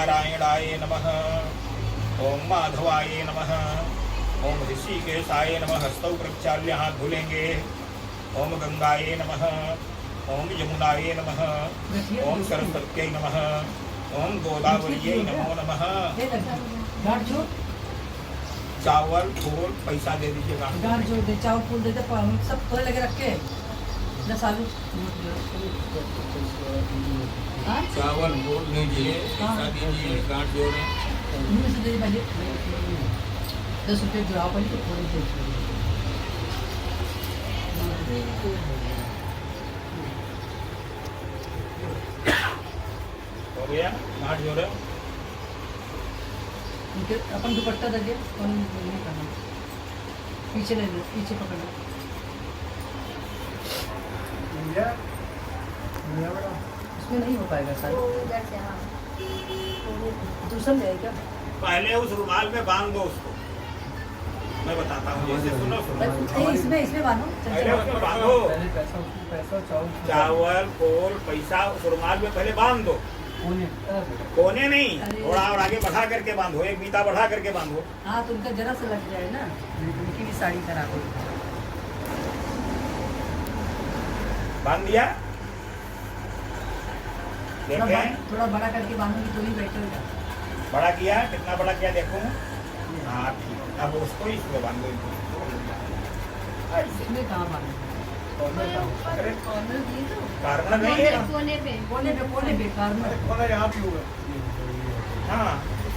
नारायणाय नमः। ओम माधवाय नमः। ओम ऋषिकेशाय नमः। हस्तौ प्रक्षाल्य हाथ धुलेंगे। ओम गंगाय नमः। ओम यमुनाय नमः। ओम सरस्वत्यै नमः। ओम गोदावरीयै नमो नमः। चावल फूल पैसा दे दीजिएगा। गांठ जोड़ दे, चावल फूल दे दे, सब तो लगे रखे 10 आलू। चावल फूल दीजिए, पैसा दीजिए, गांठ जोड़े। इनमें से दे दे पहले 10 रुपये जुड़ाओ पहले तो थोड़े दे। हो गया गांठ जोड़े। अपन दुपट्टा दे दे और नहीं करना, पीछे ले ले, पीछे पकड़ना। उसमें नहीं हो पाएगा सर, तू समझ क्या? पहले उस रुमाल में बांध दो उसको, मैं बताता हूँ। जैसे सुनो इसमें बांधो, पहले उसमें बांधो। चावल फूल पैसा उस रुमाल में पहले बांध दो। कोने नहीं, थोड़ा और आगे बढ़ा करके बांधो, एक बीता बढ़ा करके बांधो। हाँ तो उनका जरा सा लग जाए ना, उनकी भी साड़ी खराब हो। बांध दिया? थोड़ा बड़ा करके बांधूंगी तो ही बेटर होगा। बड़ा किया? कितना बड़ा किया देखो। हाँ ठीक, अब उसको इसमें बांधो। इसमें कहाँ बांधो? कार्नर नहीं है, कोने पे कार्नर। कोना यहाँ भी होगा। हाँ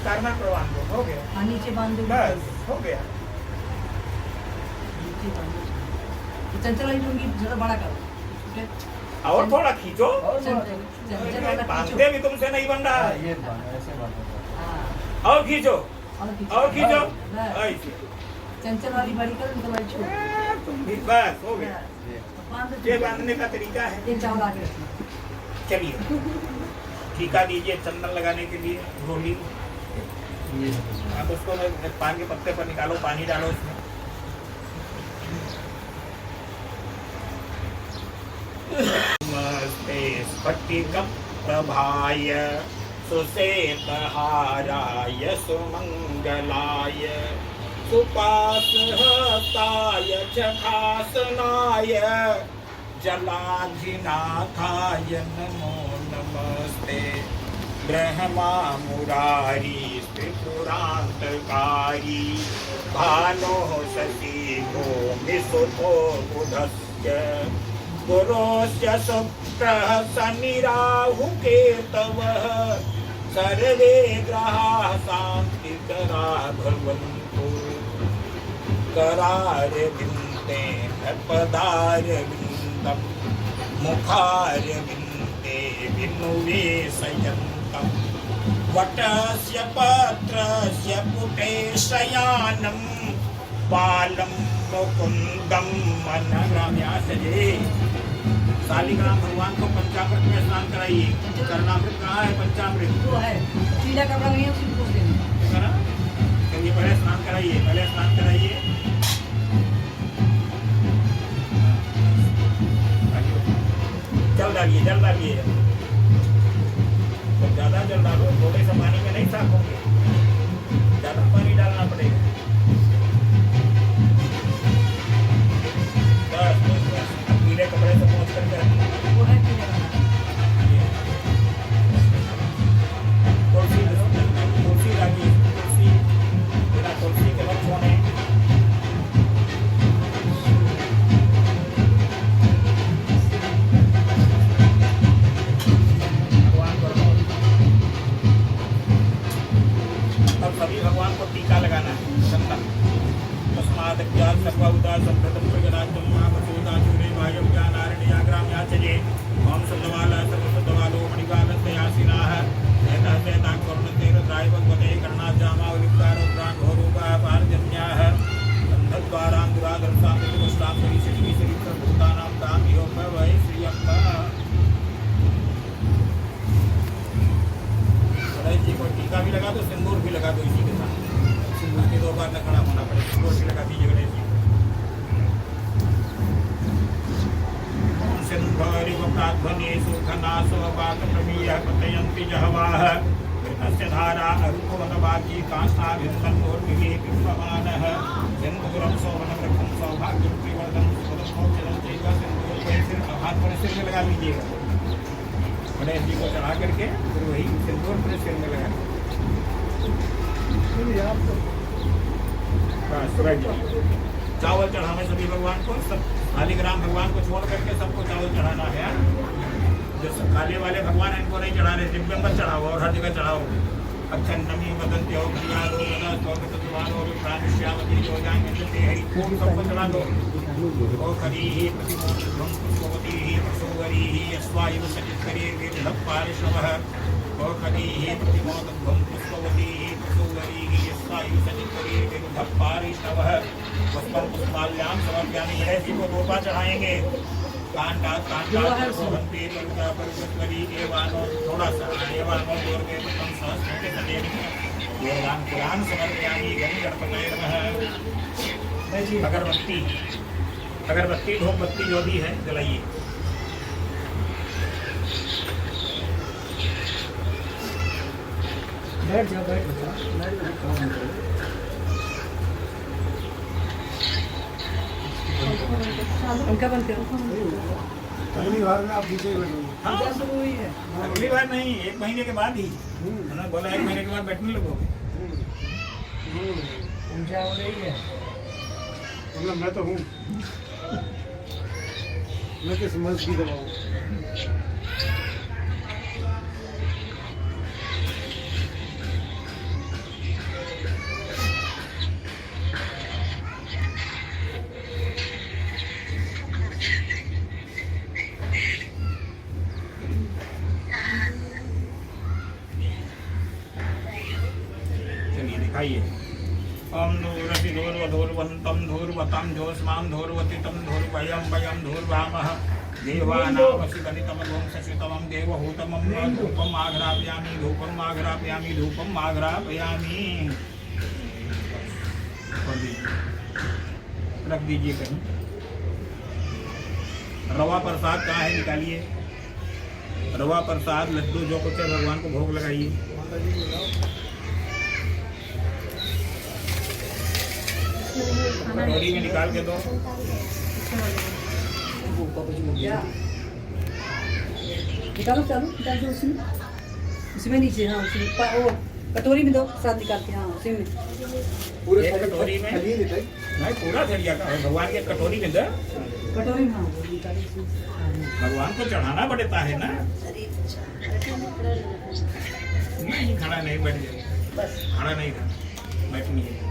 कार्नर पर बांध दो, हो गया। हाँ नीचे बांध दो, बस हो गया। नीचे बांध दो। चंचल वाली लूंगी, जरा बड़ा करो। और थोड़ा खींचो। चंचल वाला बांधते भी तुमसे नहीं बन रहा है। ये ऐसे बांधो। और खींचो, और खींचो। चंचल वाली बड़ी करो, इनका वाली छोड़। बस हो गया। ये बांधने का तरीका है। ये चावल आगे रखना। चलिए टीका दीजिए चंदन लगाने के लिए गोली। अब उसको पान के पत्ते पर निकालो, पानी डालो उसमें। नमस्ते स्फटिकं प्रभाय सुश्वेतहाराय सुमंगलाय सुपाशहस्ताय चखासनाय जलाधिनाथाय नमो नमस्ते। ब्रह्मा मुरारी त्रिपुरान्तकारी भानो शशि भूमिसुतो बुधस्य गुरोस्य शुक्रः शनिराहुकेतवः सर्वे ग्रहाः शान्तिकरा भवन्तु। करारविन्दे पदारविन्दं मुखारविन्दे विनुवेशयन्तं वटस्य पत्रस्य पुटे शयानं बालं मुकुन्दं मनोरम्यासजे। शालिग्राम भगवान को पंचामृत में स्नान कराइए। चरणामृत कहाँ है? पंचामृत वो है, पीला कपड़ा नहीं है, उसी को पूछ देना। चलिए पहले स्नान कराइए, पहले स्नान कराइए। जल डालिए, जल डालिए। तो ज्यादा जल डालो, थोड़े से पानी में नहीं साफ होंगे, ज्यादा पानी डालना पड़ेगा। बस बस बस, पीले कपड़े से पोंछ करके रखिए। वो है पीला कपड़ा। तुलसी लागिए, तुलसी बिना तुलसी के मत छोड़े। अब सभी भगवान को टीका लगाना है। चंदन तस्मात् ज्ञात सर्वभूता संप्रतम प्रगणात्म महामसूदा चूरे वायु ज्ञानारण्याग्राम्याचये ओम सद्वाला सर्वसद्वालो मणिकालस्तयासिनाः एतः चेतां करुणते रुद्राय भगवते कर्णाजामावलिप्तार रुद्रां घोरूपः पारजन्याः गन्धद्वारां दुरादर्शां मृत्युष्टां परिषितिः श्रीसर्वभूतानां तां योग वै श्रियम्बा। गणेश जी को टीका भी लगा दो, सिंदूर भी लगा दो इसी के साथ। सिंदूर के 2 बार न खड़ा होना पड़े, सिंदूर भी लगा दीजिए गणेश जी। सिंधुरिव प्राध्वनि सुखनासो वाकप्रमीयः पतयन्ति जहवाः अस्य धारा अरूपवनवाजी काष्ठाभिन्दन्नोर्मिः पिम्पमानः सिन्दूरं सौवर्णवृक्षं सौभाग्यं त्रिवर्धनं सुखदं चैव सिन्दूर सिर हाथ पर सिर में लगा लीजिएगा। गणेश जी को चढ़ा करके फिर वही सिंदूर अपने सिर में लगा चावल चढ़ावे सभी भगवान को, सब शालिग्राम भगवान को छोड़ करके सबको चावल चढ़ाना है। जो काले वाले भगवान इनको नहीं चढ़ा रहे, दिव्यंबर चढ़ाओ और हर जगह चढ़ाओ। अच्छा नमी वदंत्यो प्रियालो लदा स्वागत सुवानो प्राणिश्यामति जो जाएंगे ते हरि खूब सबको चढ़ा दो। ओ करी ही प्रतिमोदध्वं पुष्पवती ही प्रसोवरी ही अस्वायु सचित्करी वेदधप पारिश्रवः। ओ करी ही प्रतिमोदध्वं पुष्पवती ही प्रसोवरी ही अस्वायु सचित्करी वेदधप पारिश्रवः। पुष्पं पुष्पाल्यां समर्पयामि। गणेश जी को गोपा चढ़ाएंगे। कांटा सोहंती ललिता परमेश्वरी एवानो थोड़ा सा एवानो दुर्गे तम सहस्रते सदेवी देवान पुराण समर्पयामि गणपतये नमः। अगरबत्ती अगरबत्ती धूपबत्ती जो भी है जलाइए। बैठ जाओ बैठ जाओ। उनका बंद करो। अगली बार में आप पीछे बैठोगे। पूजा शुरू हुई है। अगली बार नहीं, 1 महीने के बाद ही। उन्होंने बोला 1 महीने के बाद बैठने लगोगे। पूजा हो रही है। मतलब मैं तो हूँ, मैं किस मंच की दबाऊँ। ओम धूरति धूर्वधूर्वन्तं धूर्वतं ज्योत्स्नां धूर्वतितं धूर्वयं वयं धूर्वामः देवानामसि गणितमगं शशितमं देवहूतमं धूपम् आघ्रापयामि धूपम् आघ्रापयामि धूपम् आघ्रापयामि। रख दीजिए कहीं। रवा प्रसाद कहाँ है निकालिए। रवा प्रसाद लड्डू जो कुछ है भगवान को भोग लगाइए। कटोरी में निकाल के दो। निकालो चालू निकाल दो उसमें नीचे। हाँ उसमें वो कटोरी में दो साथ निकाल के। हाँ उसी में पूरे एक कटोरी में नहीं, पूरा थलिया का भगवान के कटोरी में दे। कटोरी में। हाँ भगवान को चढ़ाना पड़ता है ना। नहीं खड़ा नहीं बैठ जाए, खड़ा नहीं था बैठनी है।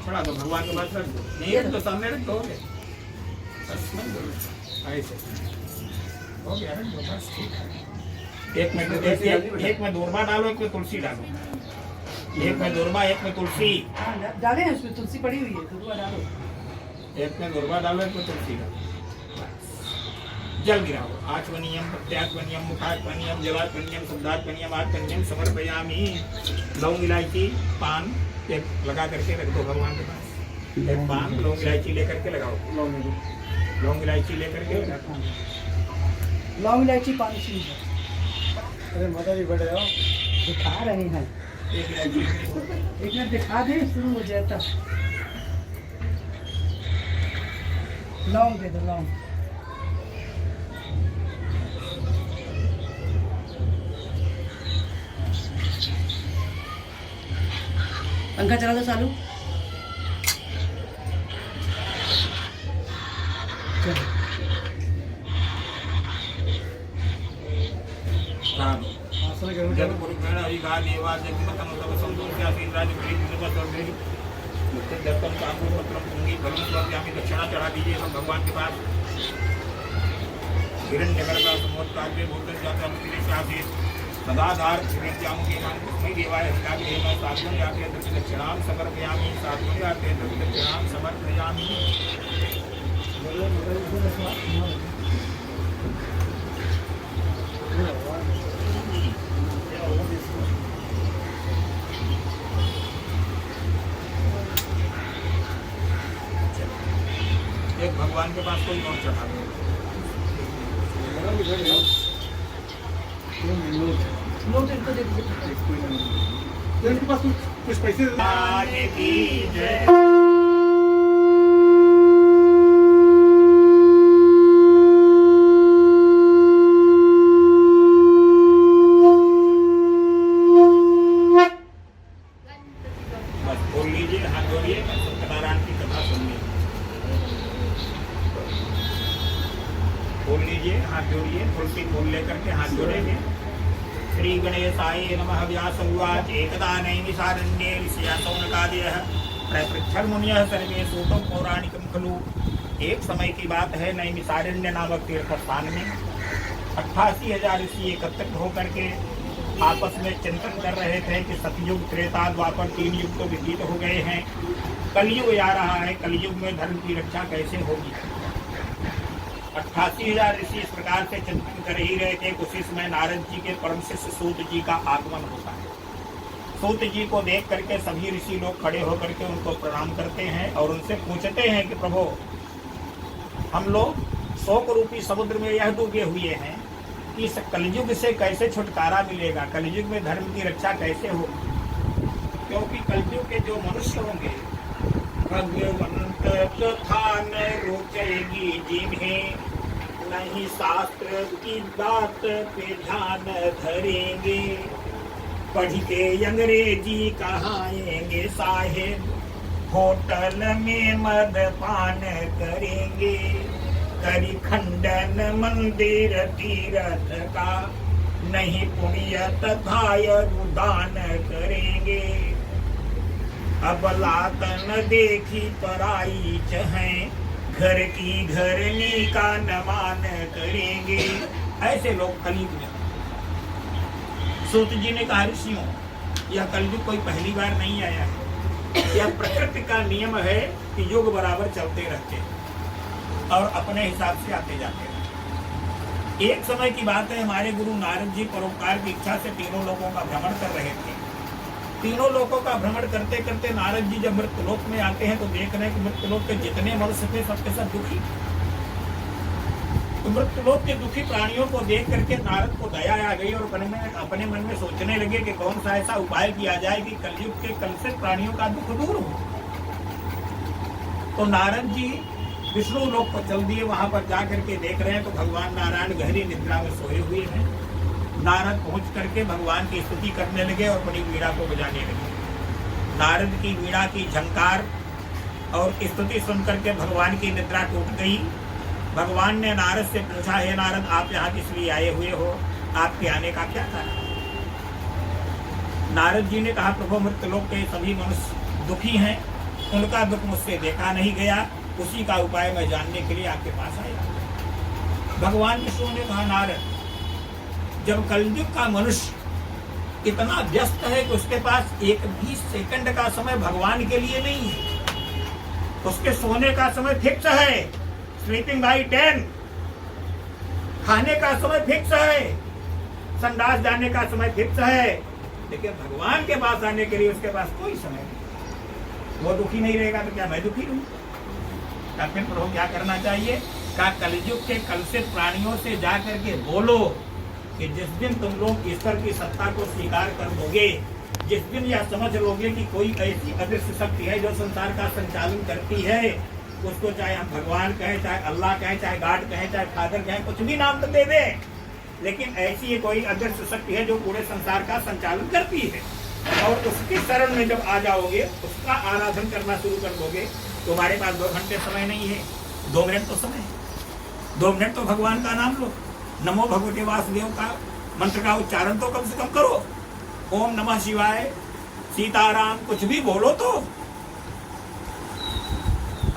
खड़ा तो भगवान के पास रख दो, नहीं है तो सामने रख दो। ऐसे हो गया ना, बस ठीक है। एक में दूर्वा डालो, एक में तुलसी डालो। एक में दूर्वा, एक में तुलसी डाले हैं। उसमें तुलसी पड़ी हुई है, दूर्वा डालो। एक में दूर्वा डालो, एक में तुलसी डालो। जल गिराओ। आचमनीयम प्रत्याचमनीयम मुखाचमनीयम जलाचमनीयम शुद्धाचमनीयम आचमनीयम समर्पयामि। लौंग इलायची पान एक लगा करके रख दो भगवान के पास। एक पान लौंग इलायची लेकर के लगाओ। लौंग इलायची लेकर के लौंग इलायची पानी सी। अरे माता जी बैठ जाओ। दिखा रहे हैं। एक इलायची एक मिनट दिखा दे, शुरू हो जाए तब। लौंग दे दो लौंग। पंखा चला दो चालू। जब गुरुगण अधिकार देवा जगमतम तब संतोष्यासीन राजगुरी गुरुवत्सर्गरी मुक्ति दर्पण कांगू पत्रम कुंगी भरम स्वामी दक्षिणा चढ़ा दीजिए सब भगवान के पास। हिरण्यगर का समुद्र भूतल जाता मुक्ति सदाधार विद्यामुखी मानपुष्मी देवाय हरिकाग्रेम साधुं याते दक्षिणां समर्पयामि साधुं याते दक्षिणां समर्पयामि। एक भगवान के पास कोई और चढ़ा दो। नोट इनको दे दीजिए। तो इनके पास कुछ पैसे आने की जय। बस बोल लीजिए, हाथ जोड़िए, सत्यनारायण की कथा सुनिए। बोल लीजिए, हाथ जोड़िए, तुलसी फूल लेकर के हाथ जोड़ेंगे। श्री गणेशाय नमः। व्यास उवाच एकदा नैमिषारण्ये ऋषिया शौनकादयः प्रपृच्छन् मुनयः सर्वे सूतं पौराणिकं खलु। एक समय की बात है, नैमिषारण्य नामक तीर्थ स्थान में 88,000 ऋषि एकत्रित होकर के आपस में चिंतन कर रहे थे कि सतयुग, त्रेता, द्वापर 3 युग तो व्यतीत हो गए हैं, कलयुग आ रहा है, कलयुग में धर्म की रक्षा कैसे होगी। 88,000 ऋषि इस प्रकार से चिंतन कर ही रहे थे। उसी समय नारद जी के परम शिष्य सूत जी का आगमन होता है। सूत जी को देख करके सभी ऋषि लोग खड़े होकर के उनको प्रणाम करते हैं और उनसे पूछते हैं कि प्रभु, हम लोग शोक रूपी समुद्र में यह डूबे हुए हैं, इस कलयुग से कैसे छुटकारा मिलेगा, कलयुग में धर्म की रक्षा कैसे होगी। क्योंकि कलयुग के जो मनुष्य होंगे, भगवंत कथा न रुचेगी जिन्हें, नहीं शास्त्र की बात पे ध्यान धरेंगे, पढ़ के अंग्रेजी कहाएंगे साहेब, होटल में मदपान करेंगे, करी खंडन मंदिर तीर्थ का, नहीं पुण्य तथा दान करेंगे, अबलातन देखी पराई चहें, घर की घरनी का नमान करेंगे। ऐसे लोग कलयुग में। सूत जी ने कहा, ऋषियों, यह कलयुग कोई पहली बार नहीं आया है, यह प्रकृति का नियम है कि युग बराबर चलते रहते हैं और अपने हिसाब से आते जाते हैं। एक समय की बात है, हमारे गुरु नारद जी परोपकार की इच्छा से तीनों लोगों का भ्रमण कर रहे थे। तीनों लोगों का भ्रमण करते करते नारद जी जब मृत्युलोक में आते हैं तो देख रहे हैं कि मृत्युलोक के जितने मनुष्य थे सबके सब दुखी। तो मृत्युलोक के दुखी प्राणियों को देख करके नारद को दया आ गई और अपने मन में सोचने लगे कि कौन सा ऐसा उपाय किया जाए कि कलयुग के कलुषित प्राणियों का दुख दूर हो। तो नारद जी विष्णु लोक को चल दिए। वहां पर जा करके देख रहे हैं तो भगवान नारायण गहरी निद्रा में सोए हुए हैं। नारद पहुंच करके भगवान की स्तुति करने लगे और अपनी वीणा को बजाने लगे। नारद की वीणा की झंकार और स्तुति सुनकर के भगवान की निद्रा टूट गई। भगवान ने नारद से पूछा, हे नारद, आप यहाँ किस लिए आए हुए हो, आपके आने का क्या कारण। नारद जी ने कहा, प्रभु, मृत्युलोक के सभी मनुष्य दुखी हैं, उनका दुख मुझसे देखा नहीं गया, उसी का उपाय मैं जानने के लिए आपके पास आया। भगवान विष्णु ने कहा, नारद, जब कलयुग का मनुष्य इतना व्यस्त है कि उसके पास एक भी सेकंड का समय भगवान के लिए नहीं है, उसके सोने का समय फिक्स है, स्लीपिंग बाय 10, खाने का समय फिक्स है, संडास जाने का समय फिक्स है, लेकिन भगवान के पास आने के लिए उसके पास कोई समय नहीं। वो दुखी नहीं रहेगा तो क्या मैं दुखी रहूं? फिर प्रभु क्या करना चाहिए? क्या कलयुग के कलुषित प्राणियों से जा करके बोलो कि जिस दिन तुम लोग ईश्वर की सत्ता को स्वीकार कर दोगे, जिस दिन यह समझ लोगे कि कोई ऐसी अदृश्य शक्ति है जो संसार का संचालन करती है, उसको चाहे हम भगवान कहें, चाहे अल्लाह कहें, चाहे गॉड कहें, चाहे फादर कहें, कुछ भी नाम तो दे दें, लेकिन ऐसी कोई अदृश्य शक्ति है जो पूरे संसार का संचालन करती है। और उसके शरण में जब आ जाओगे, उसका आराधन करना शुरू कर दोगे, तुम्हारे पास 2 घंटे समय नहीं है, 2 मिनट तो समय है। 2 मिनट तो भगवान का नाम लो, नमो भगवते वासुदेव का मंत्र का उच्चारण तो कम से कम करो, ओम नमः शिवाय, सीताराम, कुछ भी बोलो तो।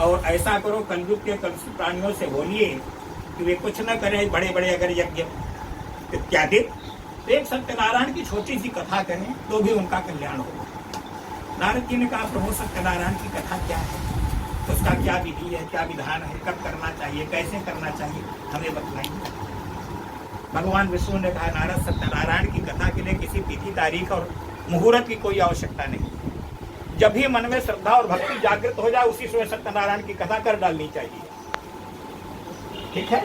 और ऐसा करो, कलयुग के कलुषित प्राणियों से बोलिए कि वे कुछ न करें, बड़े बड़े अगर यज्ञ इत्यादि, एक सत्यनारायण की छोटी सी कथा करें तो भी उनका कल्याण होगा। नारद जी ने कहा, प्रभु, सत्यनारायण की कथा क्या है, उसका क्या विधि है, क्या विधान है, कब करना चाहिए, कैसे करना चाहिए, हमें बतलाइए। भगवान विष्णु ने कहा, नारद, सत्यनारायण की कथा के लिए किसी तिथि, तारीख और मुहूर्त की कोई आवश्यकता नहीं। जब भी मन में श्रद्धा और भक्ति जागृत हो जाए, उसी समय सत्यनारायण की कथा कर डालनी चाहिए। ठीक है?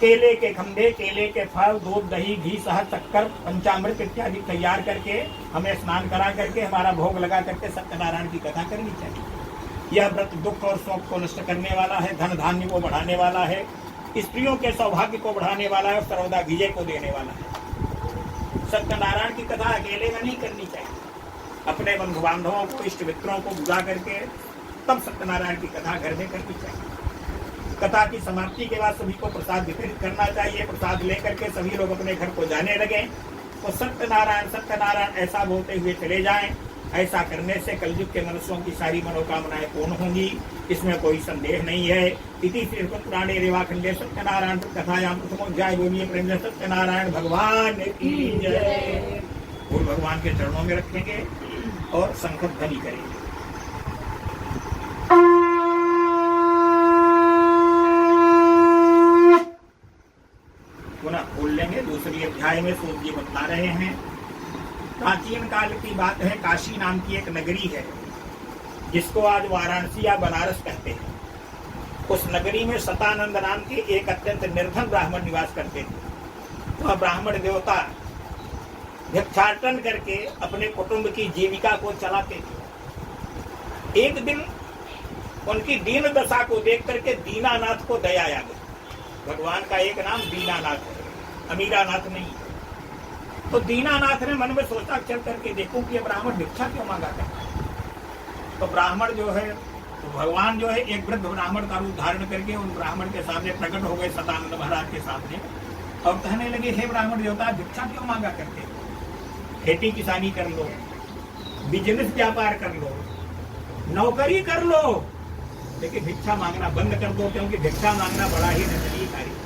केले के खंभे, केले के फल, दूध, दही, घी, शहद, शक्कर, पंचामृत इत्यादि तैयार करके हमें स्नान करा करके हमारा भोग लगा करके सत्यनारायण की कथा करनी चाहिए। यह व्रत दुख और शोक को नष्ट करने वाला है, धन धान्य को बढ़ाने वाला है, स्त्रियों के सौभाग्य को बढ़ाने वाला है और सर्वदा विजय को देने वाला है। सत्यनारायण की कथा अकेले में नहीं करनी चाहिए, अपने बंधु बांधवों को, इष्ट मित्रों को बुला करके तब सत्यनारायण की कथा घर में करनी चाहिए। कथा की समाप्ति के बाद सभी को प्रसाद वितरित करना चाहिए। प्रसाद लेकर के सभी लोग अपने घर को जाने लगे तो सत्यनारायण सत्यनारायण ऐसा बोलते हुए चले जाएं। ऐसा करने से कलयुग के मनुष्यों की सारी मनोकामनाएं पूर्ण होंगी, इसमें कोई संदेह नहीं है। इति श्री पुराणे रेवाखंडे सत्यनारायण कथायाम प्रथमोध्याय बोलिए प्रेम से सत्यनारायण भगवान की जय। फूल भगवान के चरणों में रखेंगे और शंख ध्वनि करेंगे। पुनः खोल लेंगे। दूसरी अध्याय में सूर्य जी बता रहे हैं, प्राचीन काल की बात है, काशी नाम की एक नगरी है जिसको आज वाराणसी या बनारस कहते हैं। उस नगरी में शतानंद नाम के एक अत्यंत निर्धन ब्राह्मण निवास करते थे। वह ब्राह्मण देवता भिक्षाटन करके अपने कुटुंब की जीविका को चलाते थे। एक दिन उनकी दीन दशा को देख करके दीनानाथ को दया आ गई। भगवान का एक नाम दीनानाथ है, अमीरानाथ नहीं। तो दीनानाथ ने मन में सोचा चल करके देखूं कि ये ब्राह्मण भिक्षा क्यों मांगा करता है। तो ब्राह्मण जो है, तो भगवान जो है एक वृद्ध ब्राह्मण का रूप धारण करके उन ब्राह्मण के सामने प्रकट हो गए, सतानंद महाराज के सामने, और कहने लगे, हे ब्राह्मण देवता, भिक्षा क्यों मांगा करते हो? खेती किसानी कर लो, बिजनेस व्यापार कर लो, नौकरी कर लो, लेकिन भिक्षा मांगना बंद कर दो, क्योंकि भिक्षा मांगना बड़ा ही दंडनीय कार्य।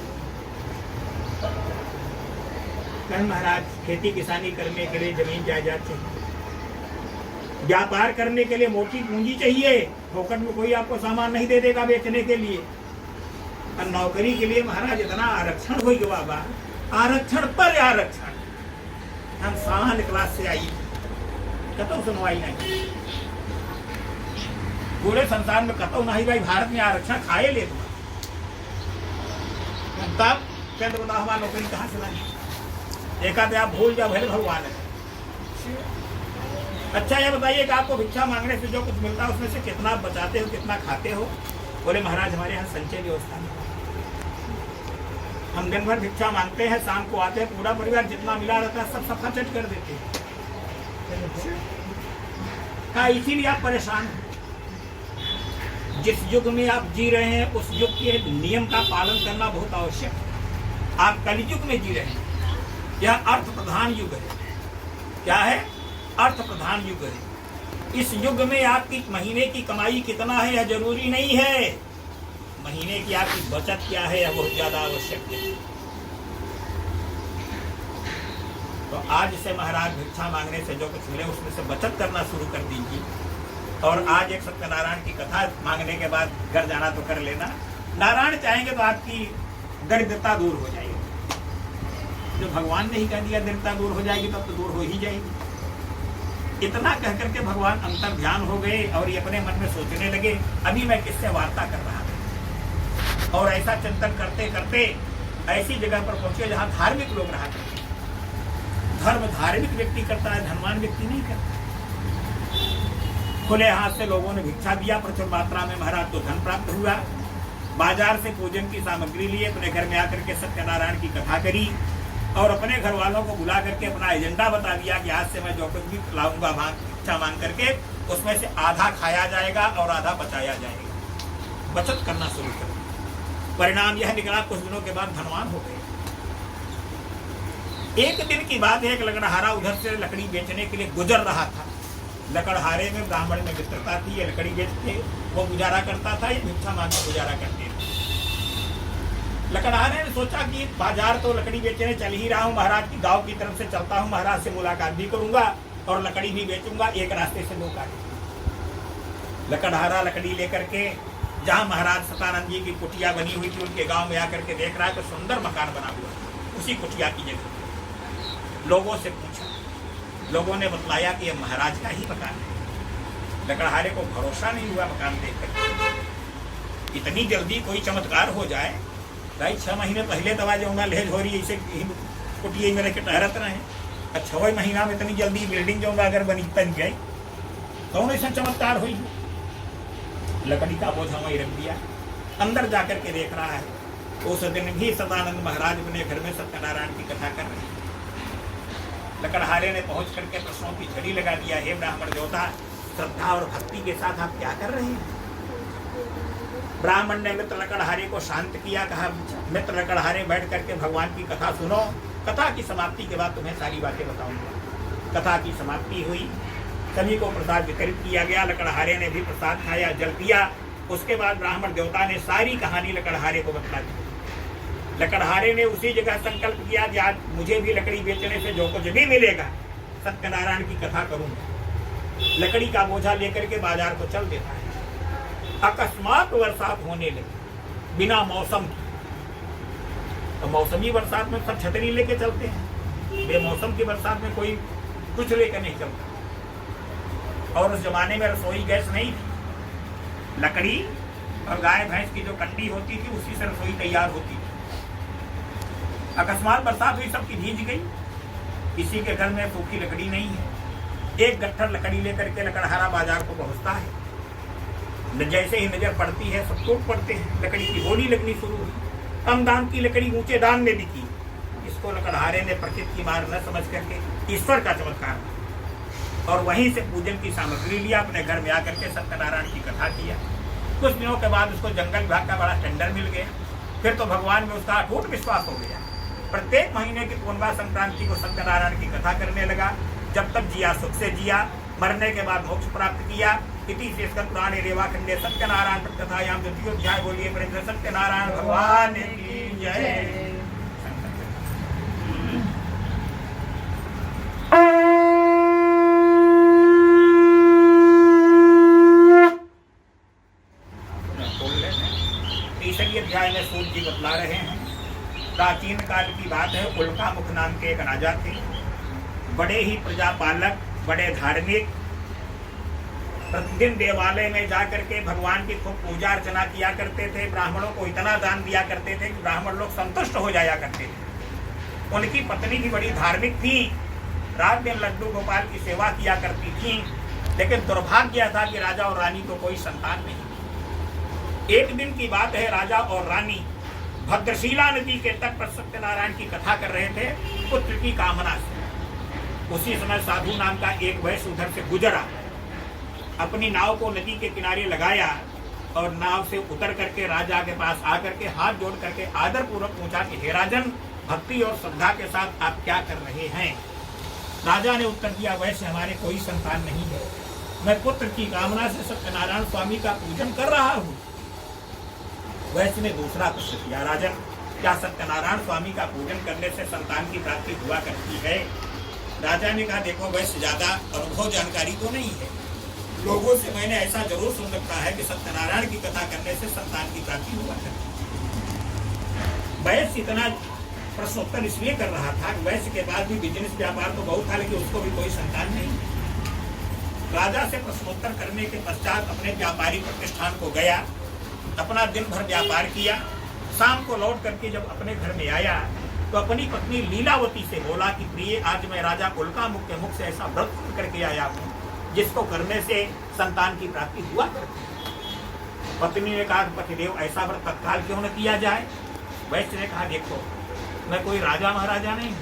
कल महाराज, खेती किसानी करने के लिए जमीन जायदाद चाहिए, व्यापार करने के लिए मोटी पूंजी चाहिए, फोकट में कोई आपको सामान नहीं दे देगा बेचने के लिए। और नौकरी के लिए महाराज इतना आरक्षण हो गया बाबा, आरक्षण पर आरक्षण। हम 7 क्लास से आई, कतो सुनवाई नहीं, पूरे संसार में कतो नहीं भाई, भारत में आरक्षण खाए ले तुम। तब केंद्र बता हमारा नौकरी कहाँ से लाएंगे? एक आधे आप भूल जाओ, भले भगवान है। अच्छा ये बताइए कि आपको भिक्षा मांगने से जो कुछ मिलता है उसमें से कितना आप बचाते हो, कितना खाते हो? बोले महाराज हमारे यहाँ संचय व्यवस्था नहीं, हम दिन भर भिक्षा मांगते हैं, शाम को आते हैं, पूरा परिवार जितना मिला रहता है सब सफा चट कर देते हैं। हाँ, इसीलिए आप परेशान हैं। जिस युग में आप जी रहे हैं उस युग के नियम का पालन करना बहुत आवश्यक है। आप कलयुग में जी रहे हैं, यह अर्थ प्रधान युग है। क्या है? अर्थ प्रधान युग है। इस युग में आपकी महीने की कमाई कितना है यह जरूरी नहीं है, महीने की आपकी बचत क्या है यह बहुत ज्यादा आवश्यक है। तो आज से महाराज भिक्षा मांगने से जो कुछ मिले उसमें से बचत करना शुरू कर दीजिए। और आज एक सत्यनारायण की कथा मांगने के बाद घर जाना तो कर लेना। नारायण चाहेंगे तो आपकी दरिद्रता दूर हो जाएगी। जो भगवान ने ही कह दिया दरिद्रता दूर हो जाएगी, तब तो दूर हो ही जाएगी। इतना कह करके भगवान अंतर ध्यान हो गए और ये अपने मन में सोचने लगे, अभी मैं किससे वार्ता कर रहा था। और ऐसा चिंतन करते करते ऐसी जगह पर पहुंचे जहां धार्मिक लोग रहा करते। धर्म धार्मिक व्यक्ति करता है, धनवान व्यक्ति नहीं करता। खुले हाथ से लोगों ने भिक्षा दिया, प्रचुर मात्रा में महाराज को धन प्राप्त हुआ। बाजार से पूजन की सामग्री लिए, अपने घर में आकर के सत्यनारायण की कथा करी और अपने घर वालों को बुला करके अपना एजेंडा बता दिया कि आज से मैं जो कुछ भी लाऊंगा भिक्षा मांग करके उसमें से आधा खाया जाएगा और आधा बचाया जाएगा। बचत करना शुरू कर। परिणाम यह निकला, कुछ दिनों के बाद धनवान हो गए। एक दिन की बात है, एक लकड़हारा उधर से लकड़ी बेचने के लिए गुजर रहा था। लकड़हारे में ब्राह्मण में मित्रता थी, ये लकड़ी बेच के वो गुजारा करता था, ये भिक्षा मांग के गुजारा करते थे। लकड़हारे ने सोचा कि बाजार तो लकड़ी बेचने चल ही रहा हूँ, महाराज की गांव की तरफ से चलता हूँ, महाराज से मुलाकात भी करूंगा और लकड़ी भी बेचूंगा, एक रास्ते से दो काटे। लकड़हारा लकड़ी लेकर के जहाँ महाराज सतानंद जी की कुटिया बनी हुई थी उनके गांव में आकर के देख रहा है तो सुंदर मकान बना हुआ, उसी कुटिया की जगह। लोगों से पूछा, लोगों ने बतलाया कि यह महाराज का ही मकान है। लकड़हारे को भरोसा नहीं हुआ मकान देख कर, इतनी जल्दी कोई चमत्कार हो जाए। भाई 6 महीने पहले दवा जाऊंगा लेज हो रही ऐसे कुटिए में रह के ठहरत रहे। 6 महीना में इतनी जल्दी बिल्डिंग जाऊंगा अगर बन गई कौन ऐसा चमत्कार हुई। लकड़ी का बोझा वहीं रख दिया, अंदर जाकर के देख रहा है। उस दिन भी सदानंद महाराज अपने घर में सत्यनारायण की कथा कर रहे हैं। लकड़हारे ने पहुंच करके प्रश्नों की झड़ी लगा दिया, हे ब्राह्मण देवता, श्रद्धा और भक्ति के साथ आप क्या कर रहे हैं। ब्राह्मण ने मित्र लकड़हारे को शांत किया, कहा मित्र लकड़हारे बैठ करके भगवान की कथा सुनो, कथा की समाप्ति के बाद तुम्हें सारी बातें बताऊंगा। कथा की समाप्ति हुई, सभी को प्रसाद वितरित किया गया। लकड़हारे ने भी प्रसाद खाया, जल पिया। उसके बाद ब्राह्मण देवता ने सारी कहानी लकड़हारे को बतला दी। लकड़हारे ने उसी जगह संकल्प किया कि आज मुझे भी लकड़ी बेचने से जो कुछ भी मिलेगा सत्यनारायण की कथा करूंगा। लकड़ी का बोझा लेकर के बाजार को चल देता है। अकस्मात बरसात होने लगी बिना मौसम की। तो मौसमी बरसात में सब छतरी लेके चलते हैं, बेमौसम की बरसात में कोई कुछ लेकर नहीं चलता। और उस जमाने में रसोई गैस नहीं थी, लकड़ी और गाय भैंस की जो कंडी होती थी उसी से रसोई तैयार होती थी। अकस्मात बरसात हुई, सबकी भीज गई। किसी के घर में सूखी लकड़ी नहीं है। एक गट्ठर लकड़ी लेकर के लकड़हारा बाजार को पहुंचता है। जैसे ही नजर पड़ती है सब टूट पड़ते हैं। लकड़ी की बोली लगनी शुरू हुई। कम दाम की लकड़ी ऊंचे दाम में बिकी। इसको लकड़हारे ने प्रकृति की मार न समझ करके ईश्वर का चमत्कार और वहीं से पूजन की सामग्री लिया, अपने घर में आकर के सत्यनारायण की कथा किया। कुछ दिनों के बाद उसको जंगल विभाग का बड़ा टेंडर मिल गया। फिर तो भगवान में उसका अटूट विश्वास हो गया। प्रत्येक महीने की पूर्णिमा संक्रांति को सत्यनारायण की कथा करने लगा। जब तक जिया सुख से जिया, मरने के बाद मोक्ष प्राप्त किया। इति शेषकर पुराणे रेवाखंडे सत्यनारायण कथायाम द्वितीय अध्याय। बोलिए प्रेम सत्यनारायण भगवान की जय। तीसरी अध्याय में सूर्य जी बतला रहे हैं। प्राचीन काल की बात है, उल्का मुख नाम के एक राजा थे, बड़े ही प्रजापालक, बड़े धार्मिक। प्रतिदिन देवालय में जाकर के भगवान की खूब पूजा अर्चना किया करते थे। ब्राह्मणों को इतना दान दिया करते थे कि ब्राह्मण लोग संतुष्ट हो जाया करते थे। उनकी पत्नी भी बड़ी धार्मिक थी, रात दिन लड्डू गोपाल की सेवा किया करती थी। लेकिन दुर्भाग्य था कि राजा और रानी को कोई संतान नहीं। एक दिन की बात है, राजा और रानी भद्रशिला नदी के तट पर सत्यनारायण की कथा कर रहे थे पुत्र की कामना से। उसी समय साधु नाम का एक वैश्य उधर से गुजरा, अपनी नाव को नदी के किनारे लगाया और नाव से उतर करके राजा के पास आकर के हाथ जोड़ करके आदर पूर्वक पूछा कि हे राजन, भक्ति और श्रद्धा के साथ आप क्या कर रहे हैं। राजा ने उत्तर दिया, वैसे हमारे कोई संतान नहीं है, मैं पुत्र की कामना से सत्यनारायण स्वामी का पूजन कर रहा हूँ। वैसे ने दूसरा प्रश्न किया, राजन, क्या सत्यनारायण स्वामी का पूजन करने से संतान की प्राप्ति हुआ करती है। राजा ने कहा, देखो वैसे ज्यादा अनुभव जानकारी तो नहीं है, लोगों से मैंने ऐसा जरूर सुन रखा है कि सत्यनारायण की कथा करने से संतान की प्राप्ति हुआ करती है। वैश्य इतना प्रश्नोत्तर इसलिए कर रहा था कि वैश्य के बाद भी बिजनेस व्यापार तो बहुत था, लेकिन उसको भी कोई संतान नहीं। राजा से प्रश्नोत्तर करने के पश्चात अपने व्यापारी प्रतिष्ठान को गया, अपना दिन भर व्यापार किया। शाम को लौट करके जब अपने घर में आया तो अपनी पत्नी लीलावती से बोला कि प्रिय, आज मैं राजा उल्का मुख के मुख से ऐसा व्रत करके आया हूँ जिसको करने से संतान की प्राप्ति हुआ करती। पत्नी ने कहा, पतिदेव ऐसा व्रत तत्काल क्यों न किया जाए। वैश्य ने कहा, देखो मैं कोई राजा महाराजा नहीं,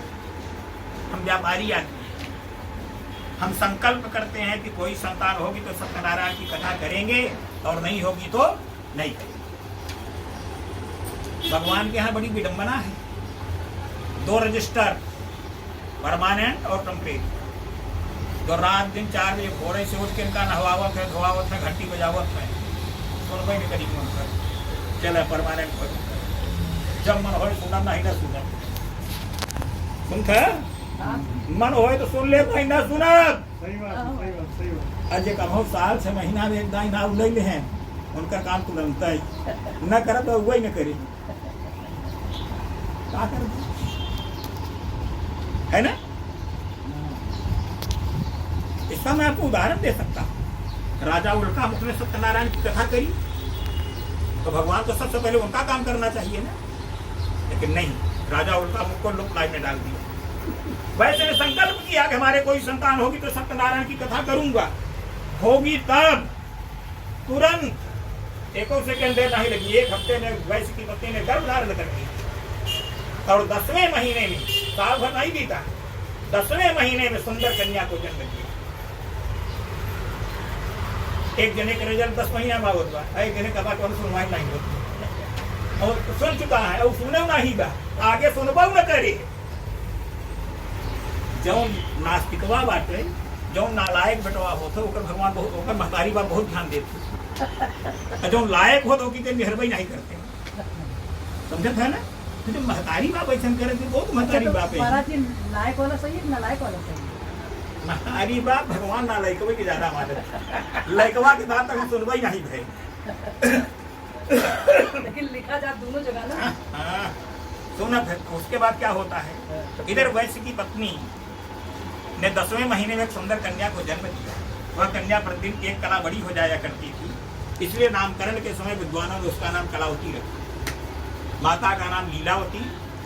हम व्यापारी आदमी हैं। हम संकल्प करते हैं कि कोई संतान होगी तो सत्यनारायण की कथा करेंगे और नहीं होगी तो नहीं करेंगे। भगवान के यहाँ बड़ी विडंबना है, 2 रजिस्टर परमानेंट और टेम्परेरी। तो रात दिन 4 बजे भोरे से उठ के इनका नहवावत है, धोवावत है, घंटी बजावत है। सुनबे नहीं करी मन कर चले परमानेंट पर, जब मन हो सुना नहीं ना सुना, सुनते मन हो तो सुन ले, नहीं ना सुना। सही बात। अजय कहो साल 6 महीना में एक दाई ना उलैले हैं, उनका काम तुरंत ही न करे तो वही न करे, क्या कर है ना। इसका मैं आपको उदाहरण दे सकता हूँ। राजा उल्का मुख ने सत्यनारायण की कथा करी तो भगवान को सबसे पहले उनका काम करना चाहिए ना। लेकिन नहीं, राजा उल्टा मुख को लुप्लाई में डाल दिया। वैसे ने संकल्प किया कि हमारे कोई संतान होगी तो सत्यनारायण की कथा करूंगा, होगी तब। तुरंत 1 सेकंड देर नहीं लगी, 1 हफ्ते में वैश्य की पत्नी ने गर्भ धारण कर लिया और 10वें महीने में, साल भर नहीं बीता, 10वें महीने में सुंदर कन्या को जन्म दिया। एक जने का रिजल्ट 10 महीना बाद हुआ, एक जने का बात सुनवाई नहीं होती और सुन चुका है और सुने नहीं गा, आगे सुनबा न करे। जौन नास्तिकवा बाटे, जौन नालायक बेटवा होते ओकर भगवान बहुत, ओकर महतारी बाप बहुत ध्यान देते, जौन लायक हो तो कि मेहरबाई नहीं करते, समझत है ना। तो जो महतारी बाप ऐसा करे थे बहुत महतारी बाप है। लायक वाला सही है, नालायक वाला सही है? महतारी बाप भगवान ना लइकवे की ज्यादा मानत, लइकवा के बात तक सुनवाई नहीं भई। लेकिन लिखा जा दोनों जगह ना। हाँ, सुना। उसके बाद क्या होता है, इधर वैश्य की पत्नी ने 10वें महीने में एक सुंदर कन्या को जन्म दिया। वह कन्या प्रतिदिन एक कला बड़ी हो जाया करती थी, इसलिए नामकरण के समय विद्वानों ने उसका नाम कलावती रखा। माता का नाम लीलावती,